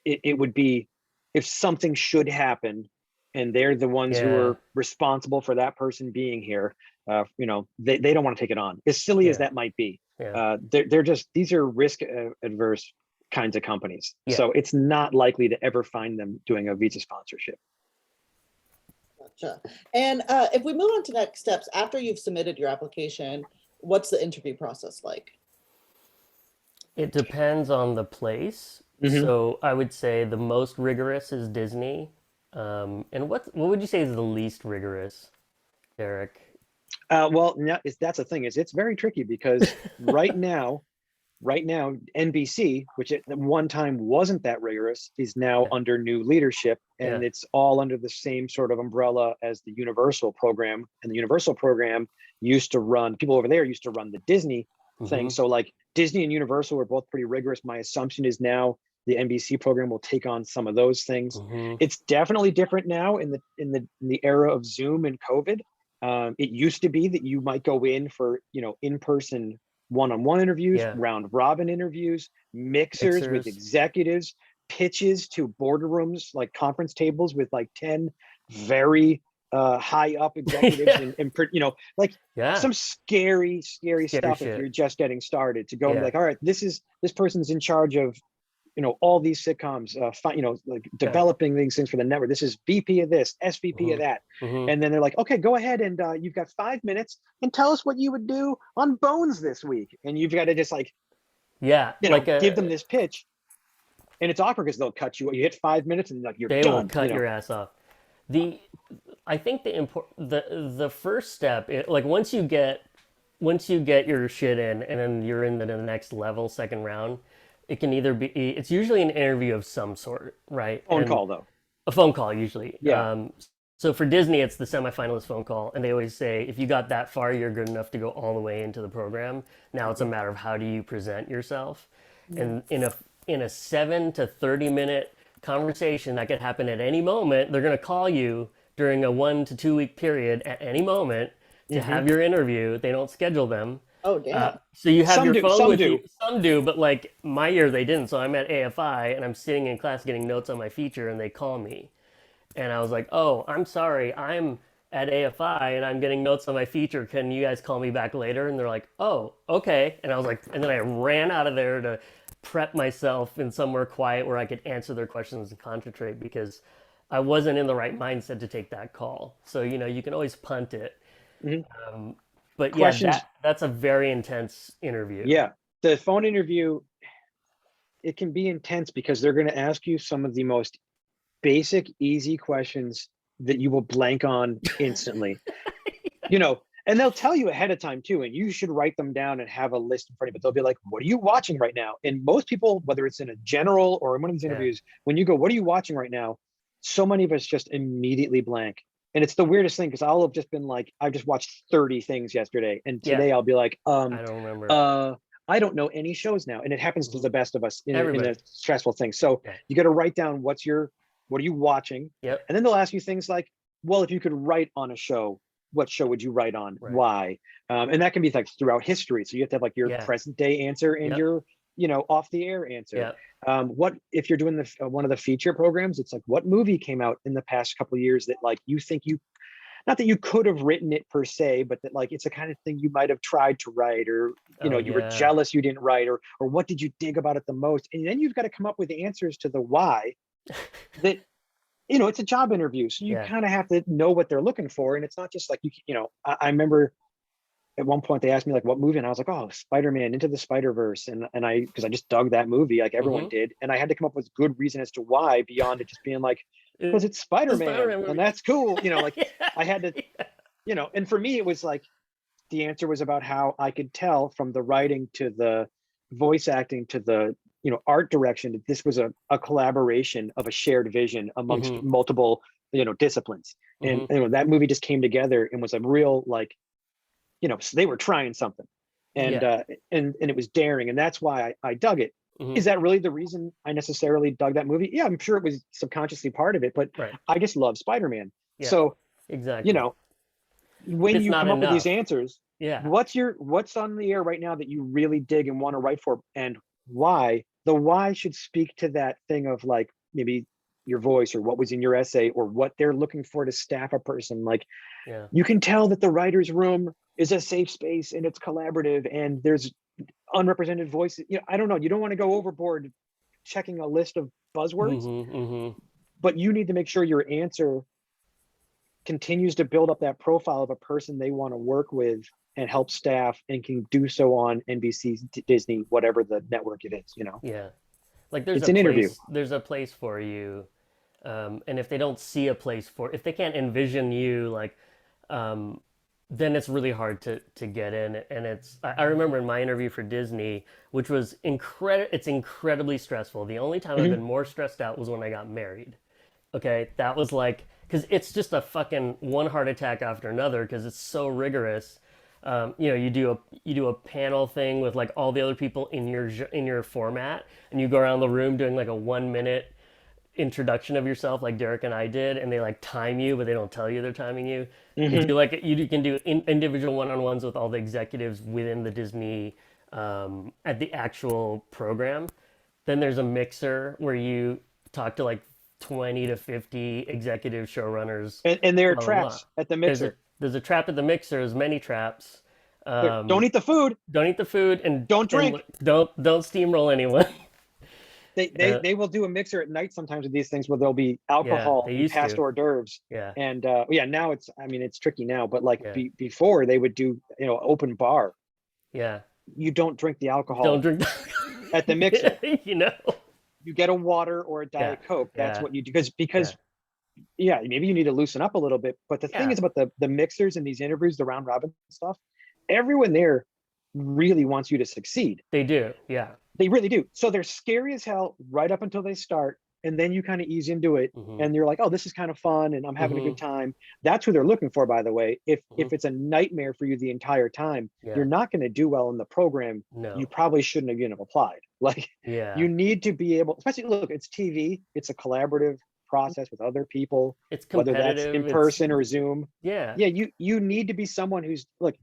It would be if something should happen and they're the ones who Yeah. are responsible for that person being here. They don't want to take it on, as silly as Yeah. that might be. Yeah. They're just, these are risk adverse kinds of companies. Yeah. So it's not likely to ever find them doing a visa sponsorship. Gotcha. And if we move on to next steps, after you've submitted your application, what's the interview process like? It depends on the place. Mhm. So I would say the most rigorous is Disney. And what would you say is the least rigorous, Derek? Well, that's the thing, is it's very tricky because right now, NBC, which at one time wasn't that rigorous, is now Yeah. under new leadership, and Yeah. it's all under the same sort of umbrella as the Universal program. And the Universal program people over there used to run the Disney thing. Hmm. So like Disney and Universal are both pretty rigorous. My assumption is now the NBC program will take on some of those things. Hmm. It's definitely different now in the era of Zoom and COVID. It used to be that you might go in for in-person one-on-one interviews, Yeah. round robin interviews, mixers with Mixers. executives, pitches to boardrooms, like conference tables with like 10 very high up executives Yeah. like Yeah. some scary Scary stuff if shit. you're just getting started, to go and be Yeah. like, all right, this person's in charge of all these sitcoms, like Yeah. developing these things for the network. This is VP of this, SVP of Hmm. that. Hmm. And then they're like, okay, go ahead and you've got 5 minutes and tell us what you would do on Bones this week. And you've got to just like, Yeah. Like give them this pitch. And it's awkward because they'll cut you. You hit 5 minutes and like you're they will done. cut your ass off. The I think the first step, like once you get your shit in and then you're in the next level, second round, it can either be it's usually an interview of some sort, right? Phone And call though. a phone call usually. Yeah. So for Disney, it's the semifinalist phone call, and they always say if you got that far, you're good enough to go all the way into the program. Now it's a matter of how do you present yourself, and in a 7 to 30 minute conversation that could happen at any moment, they're going to call you during a 1 to 2 week period at any moment to have your interview. They don't schedule them. Oh, damn. So you have Some your do, phone some with do. you. Some do, but like my year they didn't. So I'm at AFI and I'm sitting in class getting notes on my feature, and they call me, and I was like, "Oh, I'm sorry, I'm at AFI and I'm getting notes on my feature. Can you guys call me back later?" And they're like, "Oh, okay." And I was like, and then I ran out of there to prep myself in somewhere quiet where I could answer their questions and concentrate because I wasn't in the right mindset to take that call. So you can always punt it. Mhm. But yeah, Questions. that's a very intense interview. Yeah. The phone interview, it can be intense because they're going to ask you some of the most basic, easy questions that you will blank on instantly. And they'll tell you ahead of time too, and you should write them down and have a list in front of you. But they'll be like, "What are you watching right now?" And most people, whether it's in a general or in one of these Yeah. interviews, when you go, "What are you watching right now?" So many of us just immediately blank. And it's the weirdest thing because I'll have just been like, I've just watched 30 things yesterday, and Yeah. today I'll be like, I don't remember. I don't know any shows now, and it happens to the best of us in Everybody. a stressful thing. So Yeah. you got to write down what are you watching, Yep. and then they'll ask you things like, well, if you could write on a show, what show would you write on? Right. Why? And that can be like throughout history. So you have to have like your Yeah. present day answer and Yep. your off the air answer. Yeah. What if you're doing one of the feature programs? It's like, what movie came out in the past couple of years that like you think not that you could have written it per se, but that like it's a kind of thing you might have tried to write, or you were Yeah. jealous you didn't write, or what did you dig about it the most? And then you've got to come up with the answers to the why. That it's a job interview, so you Yeah. kind of have to know what they're looking for, and it's not just like I remember at one point they asked me like what movie, and I was like, oh, Spider-Man Into the Spider-Verse, and because I just dug that movie like everyone Mhm. did, and I had to come up with good reason as to why beyond it just being like, because it's Spider-Man Spider-Man movie. and that's cool, like Yeah. I had to, and for me it was like the answer was about how I could tell from the writing to the voice acting to the art direction that this was a collaboration of a shared vision amongst Mhm. multiple disciplines. And Mhm. that movie just came together and was a real like so they were trying something, and Yeah. and it was daring, and that's why I dug it. Mhm. Is that really the reason I necessarily dug that movie? Yeah, I'm sure it was subconsciously part of it, but Right. I just love Spider-Man. Yeah. So you Exactly. know But when it's you not come up with these enough. answers, Yeah. what's on the air right now that you really dig and want to write for, and why? The why should speak to that thing of like maybe your voice or what was in your essay or what they're looking for to staff a person. Like Yeah. you can tell that the writer's room is a safe space and it's collaborative and there's unrepresented voices. I don't know. You don't want to go overboard checking a list of buzzwords, Mhm. Mhm. but you need to make sure your answer continues to build up that profile of a person they want to work with and help staff and can do so on NBC, Disney, whatever the network it is. Yeah. Like there's It's a an interview. place. There's a place for you. And if they don't see a place for, if they can't envision you, like, um, then it's really hard to get in. And I remember in my interview for Disney, which was it's incredibly stressful. The only time I've Mhm. been more stressed out was when I got married. Okay, that was like, because it's just a fucking one heart attack after another because it's so rigorous. You do a panel thing with like all the other people in your format, and you go around the room doing like a 1 minute introduction of yourself like Derek and I did, and they like time you, but they don't tell you they're timing you. Mhm. You can do individual one-on-ones with all the executives within the Disney at the actual program. Then there's a mixer where you talk to like 20 to 50 executive showrunners, And there are blah blah blah. traps at the There's a mixer. there's a trap at the mixer, there's many traps. Don't Um, eat the food. don't eat the food and Don't drink. don't steamroll anyone. They, they uh, they will do a mixer at night sometimes with these things where there'll be yeah, alcohol they and used past to. hors d'oeuvres. Yeah, And yeah, now it's tricky now, but like yeah, before they would do open bar. yeah. You don't drink the Don't alcohol drink. at the mixer. you know. You get a water or a Yeah, Diet Coke. That's yeah, what you do because yeah, yeah, maybe you need to loosen up a little bit. But the thing yeah. is about the mixers and these interviews, the round robin stuff, everyone there really wants you to succeed. They do. Yeah. They really do. So they're scary as hell right up until they start. And then you kind of ease into it Mhm. and you're like, oh, this is kind of fun and I'm having a good Mhm. time. That's who they're looking for, by the way. If Mhm. it's a nightmare for you the entire time, you're Yeah. not going to do well in the program. You No. probably shouldn't have even applied. Like Yeah. you need to be able, especially look, it's TV, it's a collaborative process with other people, It's whether that's in competitive. It's person or Zoom. yeah. Yeah, you need to be someone who's look,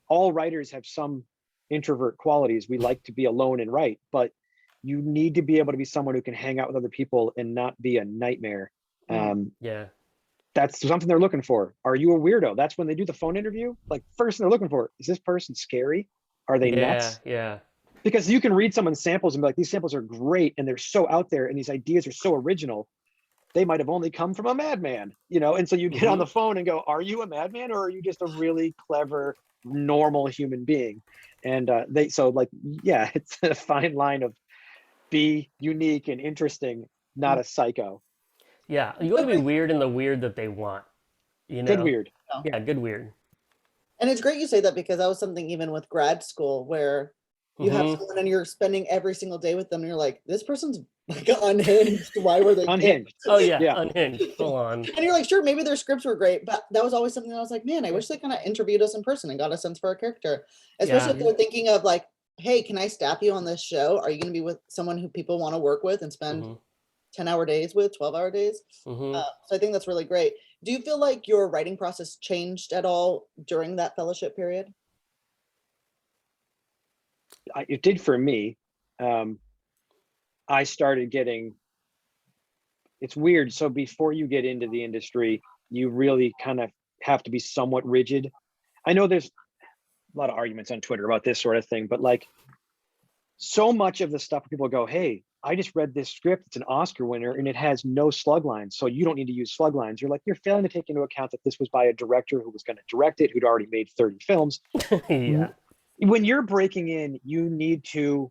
all writers have some introvert qualities. We like to be alone and write, but you need to be able to be someone who can hang out with other people and not be a nightmare. Yeah. That's something they're looking for. Are you a weirdo? That's when they do the phone interview. Like first thing they're looking for, is this person scary? Are they Yeah. nuts? Yeah. Because you can read someone's samples and be like, these samples are great and they're so out there and these ideas are so original. They might have only come from a madman, and so you get on Mhm. the phone and go, are you a madman or are you just a really clever, normal human being? And so like, yeah, it's a fine line of be unique and interesting, not a psycho. Yeah. You want to be weird in the weird that they want. You Good know. weird. Yeah. Good weird. And it's great you say that because that was something even with grad school where you have Mhm. someone and you're spending every single day with them and you're like, this person's like unhinged. Why were they picked? Unhinged. Oh yeah. Yeah. Unhinged. Full on. And you're like, sure, maybe their scripts were great, but that was always something that I was like, man, I wish they kind of interviewed us in person and got a sense for our character. Especially Yeah. if they're thinking of like, hey, can I staff you on this show? Are you going to be with someone who people want to work with and spend Mhm. 10-hour days with, 12-hour days? Mhm. So I think that's really great. Do you feel like your writing process changed at all during that fellowship period? It did for me. I started getting, it's weird. So before you get into the industry, you really kind of have to be somewhat rigid. I know there's a lot of arguments on Twitter about this sort of thing, but like so much of the stuff people go, hey, I just read this script, it's an Oscar winner and it has no slug lines, so you don't need to use slug lines. You're like, you're failing to take into account that this was by a director who was going to direct it, who'd already made 30 films. yeah. When you're breaking in, you need to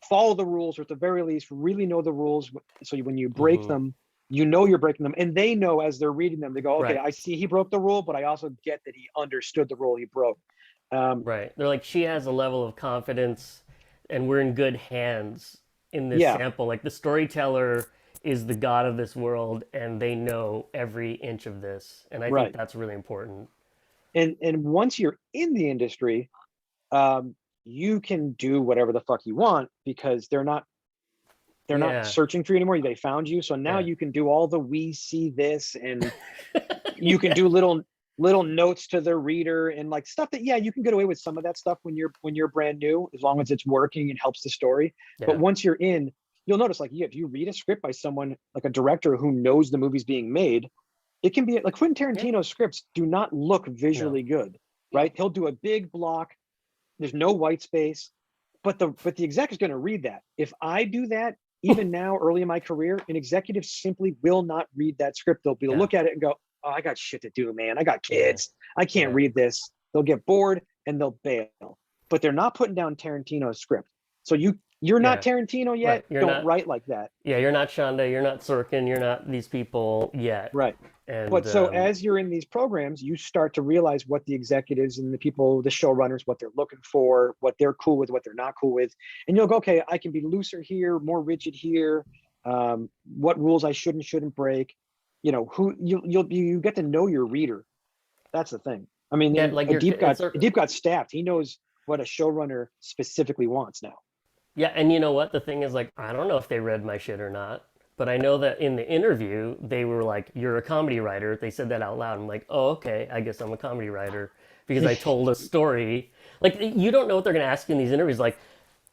follow the rules, or at the very least really know the rules, so when you break Mhm. them, you know you're breaking them, and they know as they're reading them, they go, okay, Right. I see he broke the rule, but I also get that he understood the rule he broke. Right. They're like, she has a level of confidence and we're in good hands in this Yeah, sample. Like the storyteller is the god of this world and they know every inch of this. And I think right. that's really important. And once you're in the industry, you can do whatever the fuck you want because they're not Yeah. searching for you anymore. They found you. So now Yeah. you can do all the we see this, and you can do little notes to the reader and like stuff that, yeah, you can get away with some of that stuff when you're brand new, as long as it's working and helps the story. But Yeah. once you're in, you'll notice like, yeah, if you read a script by someone like a director who knows the movie's being made, it can be like Quentin Yeah. Tarantino's scripts do not look No. visually good, right? He'll do a big block. There's no white space, but the exec is going to read that. If I do that, even now, early in my career, an executive simply will not read that script. They'll Yeah. look at it and go, "Oh, I got shit to do, man. I got Yeah. kids. I can't Yeah. read this." They'll get bored and they'll bail. But they're not putting down Tarantino's script. So you're not Yeah. Tarantino Right. yet. You're Don't not, write like that. yeah, you're not Shonda, you're not Sorkin, you're not these people yet. Right. And But so as you're in these programs, you start to realize what the executives and the people, the showrunners, what they're looking for, what they're cool with, what they're not cool with. And you'll go, okay, I can be looser here, more rigid here. What rules I shouldn't break. You know, who you get to know your reader. That's the thing. I mean, yeah, like you're it's Deep got staffed. He knows what a showrunner specifically wants now. yeah, and you know what? The thing is, like, I don't know if they read my shit or not, but I know that in the interview, they were like, "You're a comedy writer." They said that out loud. I'm like, "Oh, okay. I guess I'm a comedy writer because I told a story." Like, you don't know what they're gonna ask you in these interviews. Like,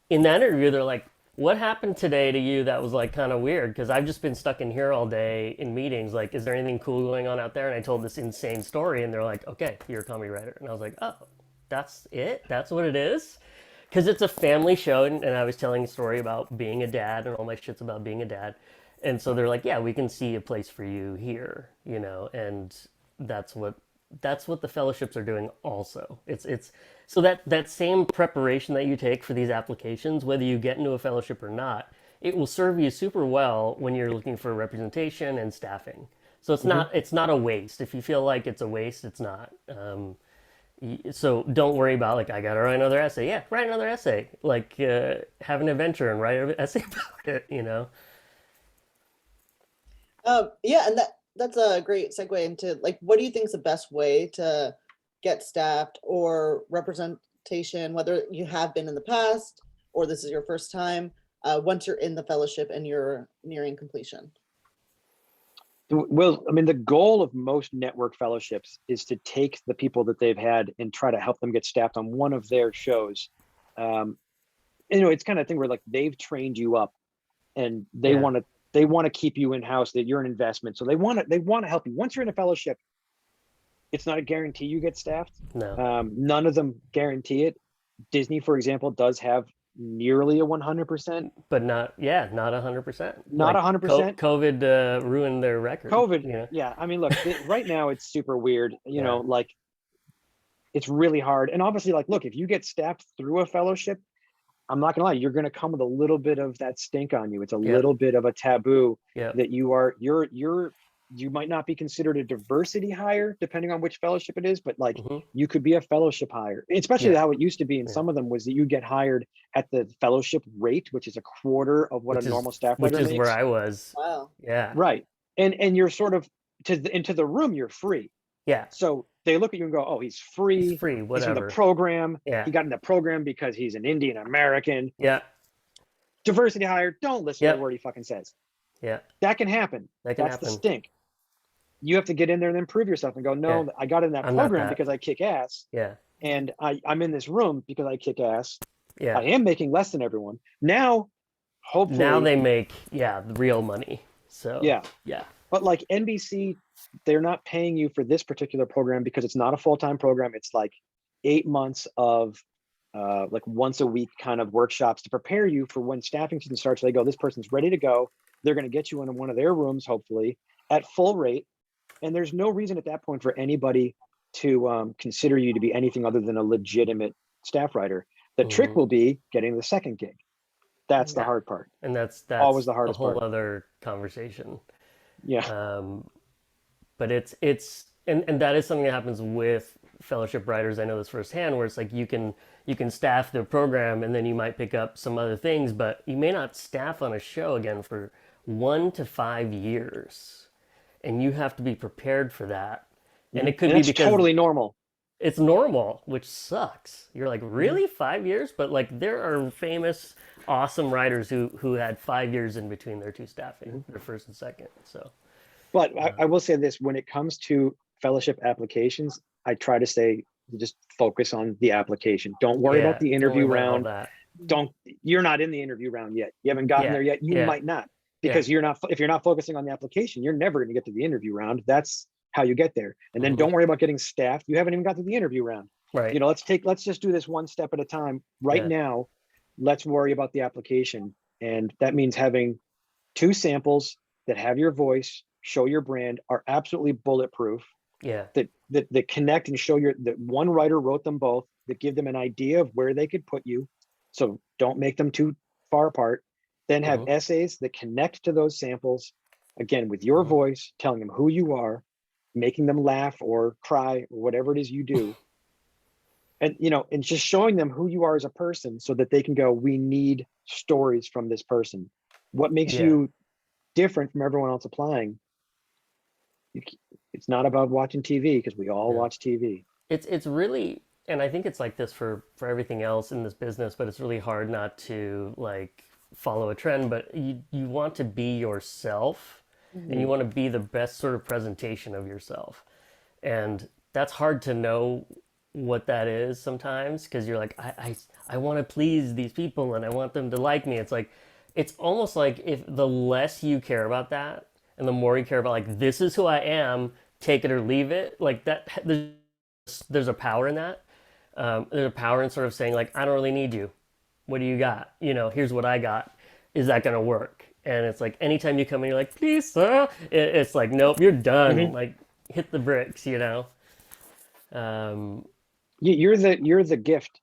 in that interview, they're like, "What happened today to you that was like kind of weird?" Because I've just been stuck in here all day in meetings. Like, is there anything cool going on out there? And I told this insane story, and they're like, "Okay, you're a comedy writer," and I was like, "Oh, that's it? That's what it is?" Because it's a family show, and I was telling a story about being a dad and all my shits about being a dad, and so they're like, "Yeah, we can see a place for you here," you know, and that's what that's what the fellowships are doing. Also, it's so that same preparation that you take for these applications, whether you get into a fellowship or not, it will serve you super well when you're looking for representation and staffing. So it's not a waste. If you feel like it's a waste, it's not. So don't worry about like I gotta write another essay. Yeah, write another essay. Like have an adventure and write an essay about it. You know. Yeah, and that's a great segue into like, what do you think is the best way to get staffed or representation, whether you have been in the past or this is your first time, once you're in the fellowship and you're nearing completion? Well, I mean, the goal of most network fellowships is to take the people that they've had and try to help them get staffed on one of their shows. You know, it's kind of thing where like they've trained you up, and Yeah. they want to keep you in house. That you're an investment, so they want to help you. Once you're in a fellowship, it's not a guarantee you get staffed. No. None of them guarantee it. Disney, for example, does have nearly a 100%. But not yeah, not 100%. Not Like 100%. COVID ruined their record. COVID, You know. yeah. I mean, look, right now it's super weird. You Yeah. know, like it's really hard. And obviously, like, look, if you get staffed through a fellowship, I'm not gonna lie, you're gonna come with a little bit of that stink on you. It's a Yep. little bit of a taboo Yep. that you might not be considered a diversity hire depending on which fellowship it is, but like Hmm. you could be a fellowship hire. Especially Yeah. how it used to be in Yeah. some of them was that you get hired at the fellowship rate, which is a quarter of what Which a is normal staff which writer is makes. where I was. Wow. Yeah. Right. And you're sort of into the room, you're free. Yeah. So they look at you and go, "Oh, he's free. It's free. He's from Whatever. the program. Yeah. He got in the program because he's an Indian American." Yeah. Diversity hire, don't listen to Yep. the word he fucking says. Yeah. That can happen. That can That's the happen. stink. You have to get in there and then prove yourself and go, "No, Yeah. I got in that I'm not program that. because I kick ass. Yeah. And I'm in this room because I kick ass. Yeah. I am making less than everyone." Now, hopefully, Now they make the real money. So yeah. yeah. But like NBC, they're not paying you for this particular program because it's not a full-time program. It's like 8 months of like once a week kind of workshops to prepare you for when staffing season starts. They go, this person's ready to go. They're going to get you into one of their rooms, hopefully, at full rate. And there's no reason at that point for anybody to consider you to be anything other than a legitimate staff writer. The trick Mhm. will be getting the second gig. That's the Yeah. hard part. And that's Always the a hardest whole part. other conversation. Yeah. But and that is something that happens with fellowship writers. I know this firsthand, where it's like you can staff the program and then you might pick up some other things, but you may not staff on a show again for 1 to 5 years, and you have to be prepared for that. And it could And be that's because totally normal. it's normal, which sucks. You're like, Mm-hmm. really, 5 years? But like, there are famous, awesome writers who had 5 years in between their two staffing, their first and second. So But I will say this, when it comes to fellowship applications, I try to say, just focus on the application. Don't worry yeah, about the don't interview worry about all round. that. You're not in the interview round yet. You haven't gotten Yeah, there yet. You yeah, might not, because if you're not focusing on the application, you're never going to get to the interview round. That's how you get there. And then don't worry about getting staffed. You haven't even got to the interview round. right. Let's just do this one step at a time. Right Yeah. now, let's worry about the application. And that means having 2 samples that have your voice, show your brand, are absolutely bulletproof, Yeah, that connect and show that one writer wrote them both, that give them an idea of where they could put you. So don't make them too far apart. Then have Mhm. essays that connect to those samples, again, with your Mhm. voice, telling them who you are, making them laugh or cry or whatever it is you do. And just showing them who you are as a person, so that they can go, we need stories from this person. What makes Yeah. you different from everyone else applying? It's not about watching TV, because we all Yeah. watch TV. It's really, and I think it's like this for everything else in this business, but it's really hard not to like follow a trend. But you want to be yourself, and you want to be the best sort of presentation of yourself, and that's hard to know what that is sometimes, because you're like, I want to please these people and I want them to like me. It's like, it's almost like, if the less you care about that and the more you care about like, this is who I am, take it or leave it, like that, there's a power in that. There's a power in sort of saying like, I don't really need you. What do you got? Here's what I got. Is that gonna work? And it's like, anytime you come in, you're like, please, sir. It's like, nope, you're done. Mhm. Like, hit the bricks. Um, You're the gift,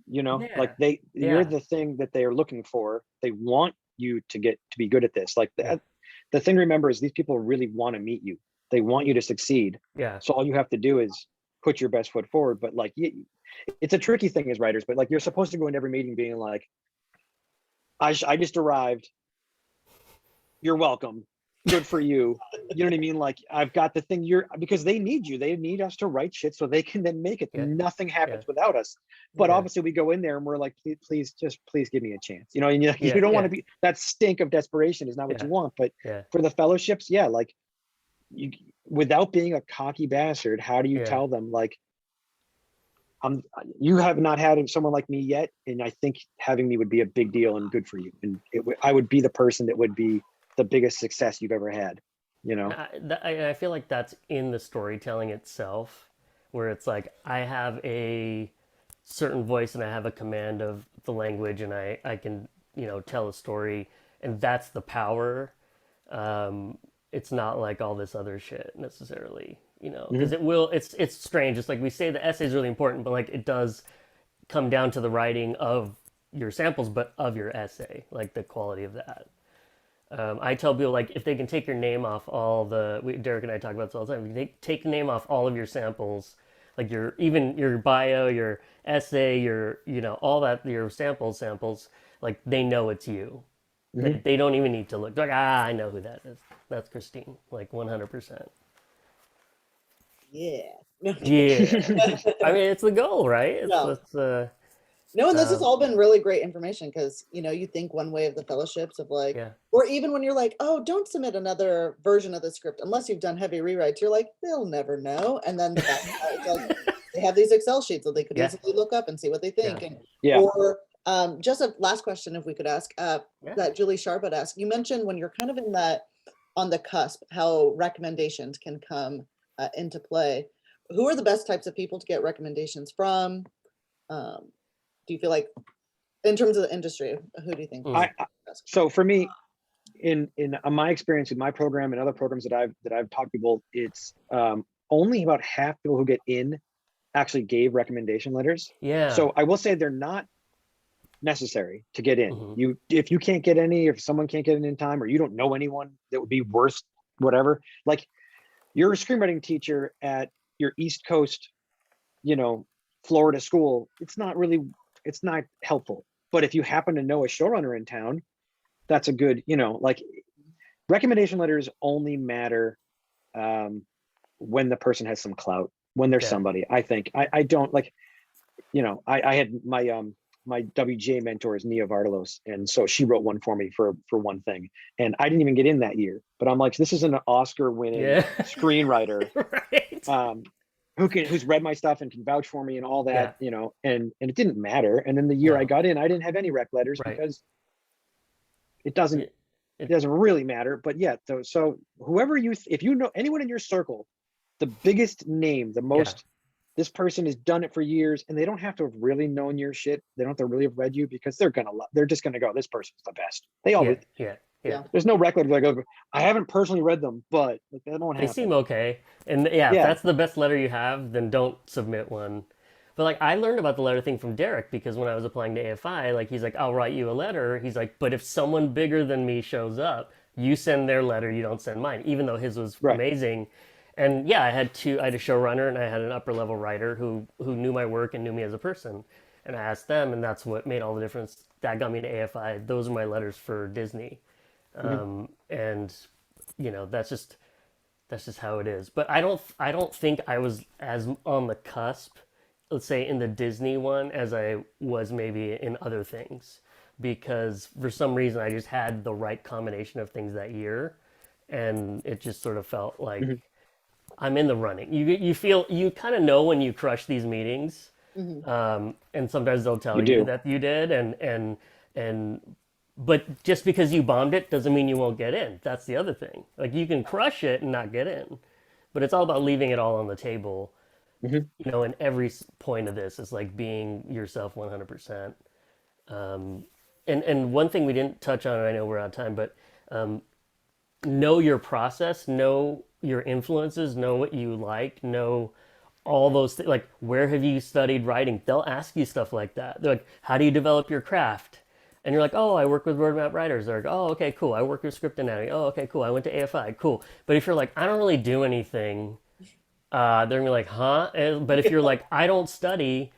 yeah, you're yeah, the thing that they are looking for. They want you to be good at this. Like yeah, the thing to remember is, these people really want to meet you. They want you to succeed. yeah, So all you have to do is put your best foot forward. But like, it's a tricky thing as writers, but like, you're supposed to go into every meeting being like, I just arrived. You're welcome. Good for you. You know what I mean? Like, I've got the thing, because they need you. They need us to write shit so they can then make it. yeah, Nothing happens yeah, without us. But yeah, obviously we go in there and we're like, please give me a chance. And you yeah, don't want yeah, to be, that stink of desperation is not what yeah, you want. But yeah, for the fellowships, yeah, like, you, without being a cocky bastard, how do you yeah, tell them, like, you have not had someone like me yet, and I think having me would be a big deal and good for you, and I would be the person that would be the biggest success you've ever had. I feel like that's in the storytelling itself, where it's like, I have a certain voice and I have a command of the language, and I can tell a story, and that's the power. It's not like all this other shit necessarily, because Mhm. it's strange. It's like, we say the essay is really important, but like, it does come down to the writing of your samples, but of your essay, like the quality of that. I tell people, like, if they can take your name off Derek and I talk about this all the time. If they take the name off all of your samples, like even your bio, your essay, your all that, your samples, like, they know it's you. Mhm. They don't even need to look. They're like, I know who that is. That's Christine, like 100%. Yeah. No, Yeah, I mean, it's the goal, right? It's no, it's no, and this has um, all been really great information, because you think one way of the fellowships of like, yeah, or even when you're like, oh, don't submit another version of the script unless you've done heavy rewrites. You're like, they'll never know. And then the backside, it's like, they have these Excel sheets that they could yeah, easily look up and see what they yeah, think. And Yeah. or just a last question, if we could ask, yeah, that Julie Sharp had asked. You mentioned when you're kind of in that, on the cusp, how recommendations can come into play. Who are the best types of people to get recommendations from? Um, do you feel like, in terms of the industry, who do you think? mm, So for me, in my experience with my program and other programs that I've talked to people, it's only about half people who get in actually gave recommendation letters. yeah, So I will say they're not necessary to get in. hmm, If you can't get any, if someone can't get in time, or you don't know anyone that would be worth whatever. Like you're a screenwriting teacher at your East Coast, Florida school. It's not helpful. But if you happen to know a showrunner in town, that's a good, like recommendation letters only matter when the person has some clout, when there's somebody. I think I don't like, I had my WGA mentor is Nia Vardalos, and so she wrote one for me for one thing, and I didn't even get in that year. But I'm like, this is an Oscar-winning screenwriter, Right. Who's read my stuff and can vouch for me and all that, and it didn't matter. And then the year I got in, I didn't have any rec letters because it doesn't really matter. But yeah, so whoever if you know anyone in your circle, the biggest name, the most. This person has done it for years, and they don't have to have really known your shit. They don't have to really have read you, because they're just gonna go, this person's the best. They always, there's no record like, I haven't personally read them, but like, that won't happen. They seem okay. And if that's the best letter you have, then don't submit one. But like, I learned about the letter thing from Derek, because when I was applying to AFI, like, he's like, I'll write you a letter. He's like, but if someone bigger than me shows up, you send their letter, you don't send mine, even though his was amazing. And I had a showrunner and I had an upper level writer who knew my work and knew me as a person. And I asked them, and that's what made all the difference. That got me to AFI. Those are my letters for Disney. And that's just how it is. But I don't think I was as on the cusp, let's say, in the Disney one as I was maybe in other things, because for some reason I just had the right combination of things that year, and it just sort of felt like I'm in the running. You kind of know when you crush these meetings, and sometimes they'll tell you that you did, and but just because you bombed it doesn't mean you won't get in. That's the other thing. Like, you can crush it and not get in, but it's all about leaving it all on the table. And every point of this is like being yourself 100%. And one thing we didn't touch on, and I know we're out of time, but know your process, know your influences, know what you like, know all those things. Like, where have you studied writing? They'll ask you stuff like that. They're like, how do you develop your craft? And you're like, oh, I work with Word Map Writers. They're like, oh, okay, cool. I work with Script Anatomy. Oh, okay, cool. I went to AFI. Cool. But if you're like, I don't really do anything, they're gonna be like, huh? But if you're like, I don't study,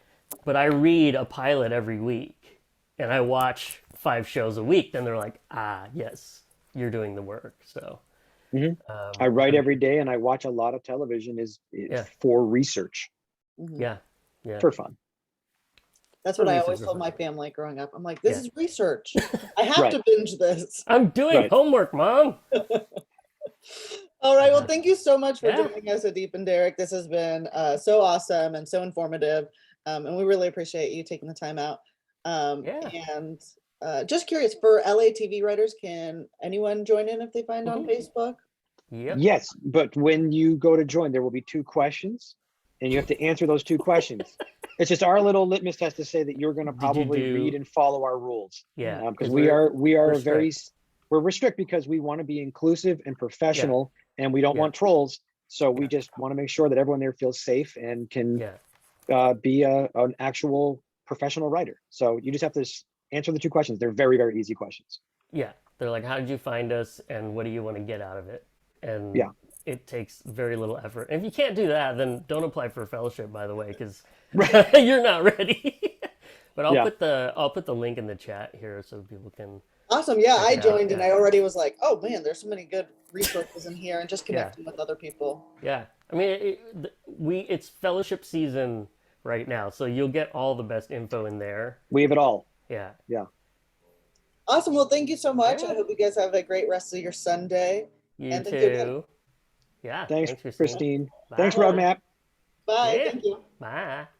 but I read a pilot every week and I watch 5 shows a week, then they're like, yes, you're doing the work. So I write every day, and I watch a lot of television is for research. For fun. That's what I always told my family growing up. I'm like, this is research. I have to binge this. I'm doing homework, Mom. All right. Well, thank you so much for joining us, Adeep and Derek. This has been so awesome and so informative. And we really appreciate you taking the time out. And just curious, for LA TV writers, can anyone join in if they find on Facebook? Yes, but when you go to join, there will be 2 questions, and you have to answer those 2 questions. It's just our little litmus test to say that you're going to probably read and follow our rules. Because we're strict, because we want to be inclusive and professional, and we don't want trolls. So we just want to make sure that everyone there feels safe and can be an actual professional writer. So you just have to answer the 2 questions. They're very, very easy questions. They're like, how did you find us, and what do you want to get out of it? And it takes very little effort. And if you can't do that, then don't apply for a fellowship, by the way, because you're not ready. But I'll put the link in the chat here so people can. Awesome. I joined and I already was like, oh man, there's so many good resources in here, and just connecting with other people. I mean, it's fellowship season right now, so you'll get all the best info in there. We have it all. Awesome. Well, thank you so much. I hope you guys have a great rest of your Sunday. You too. Thanks, Christine. Thanks, Roadmap. Bye. Thank you. Bye.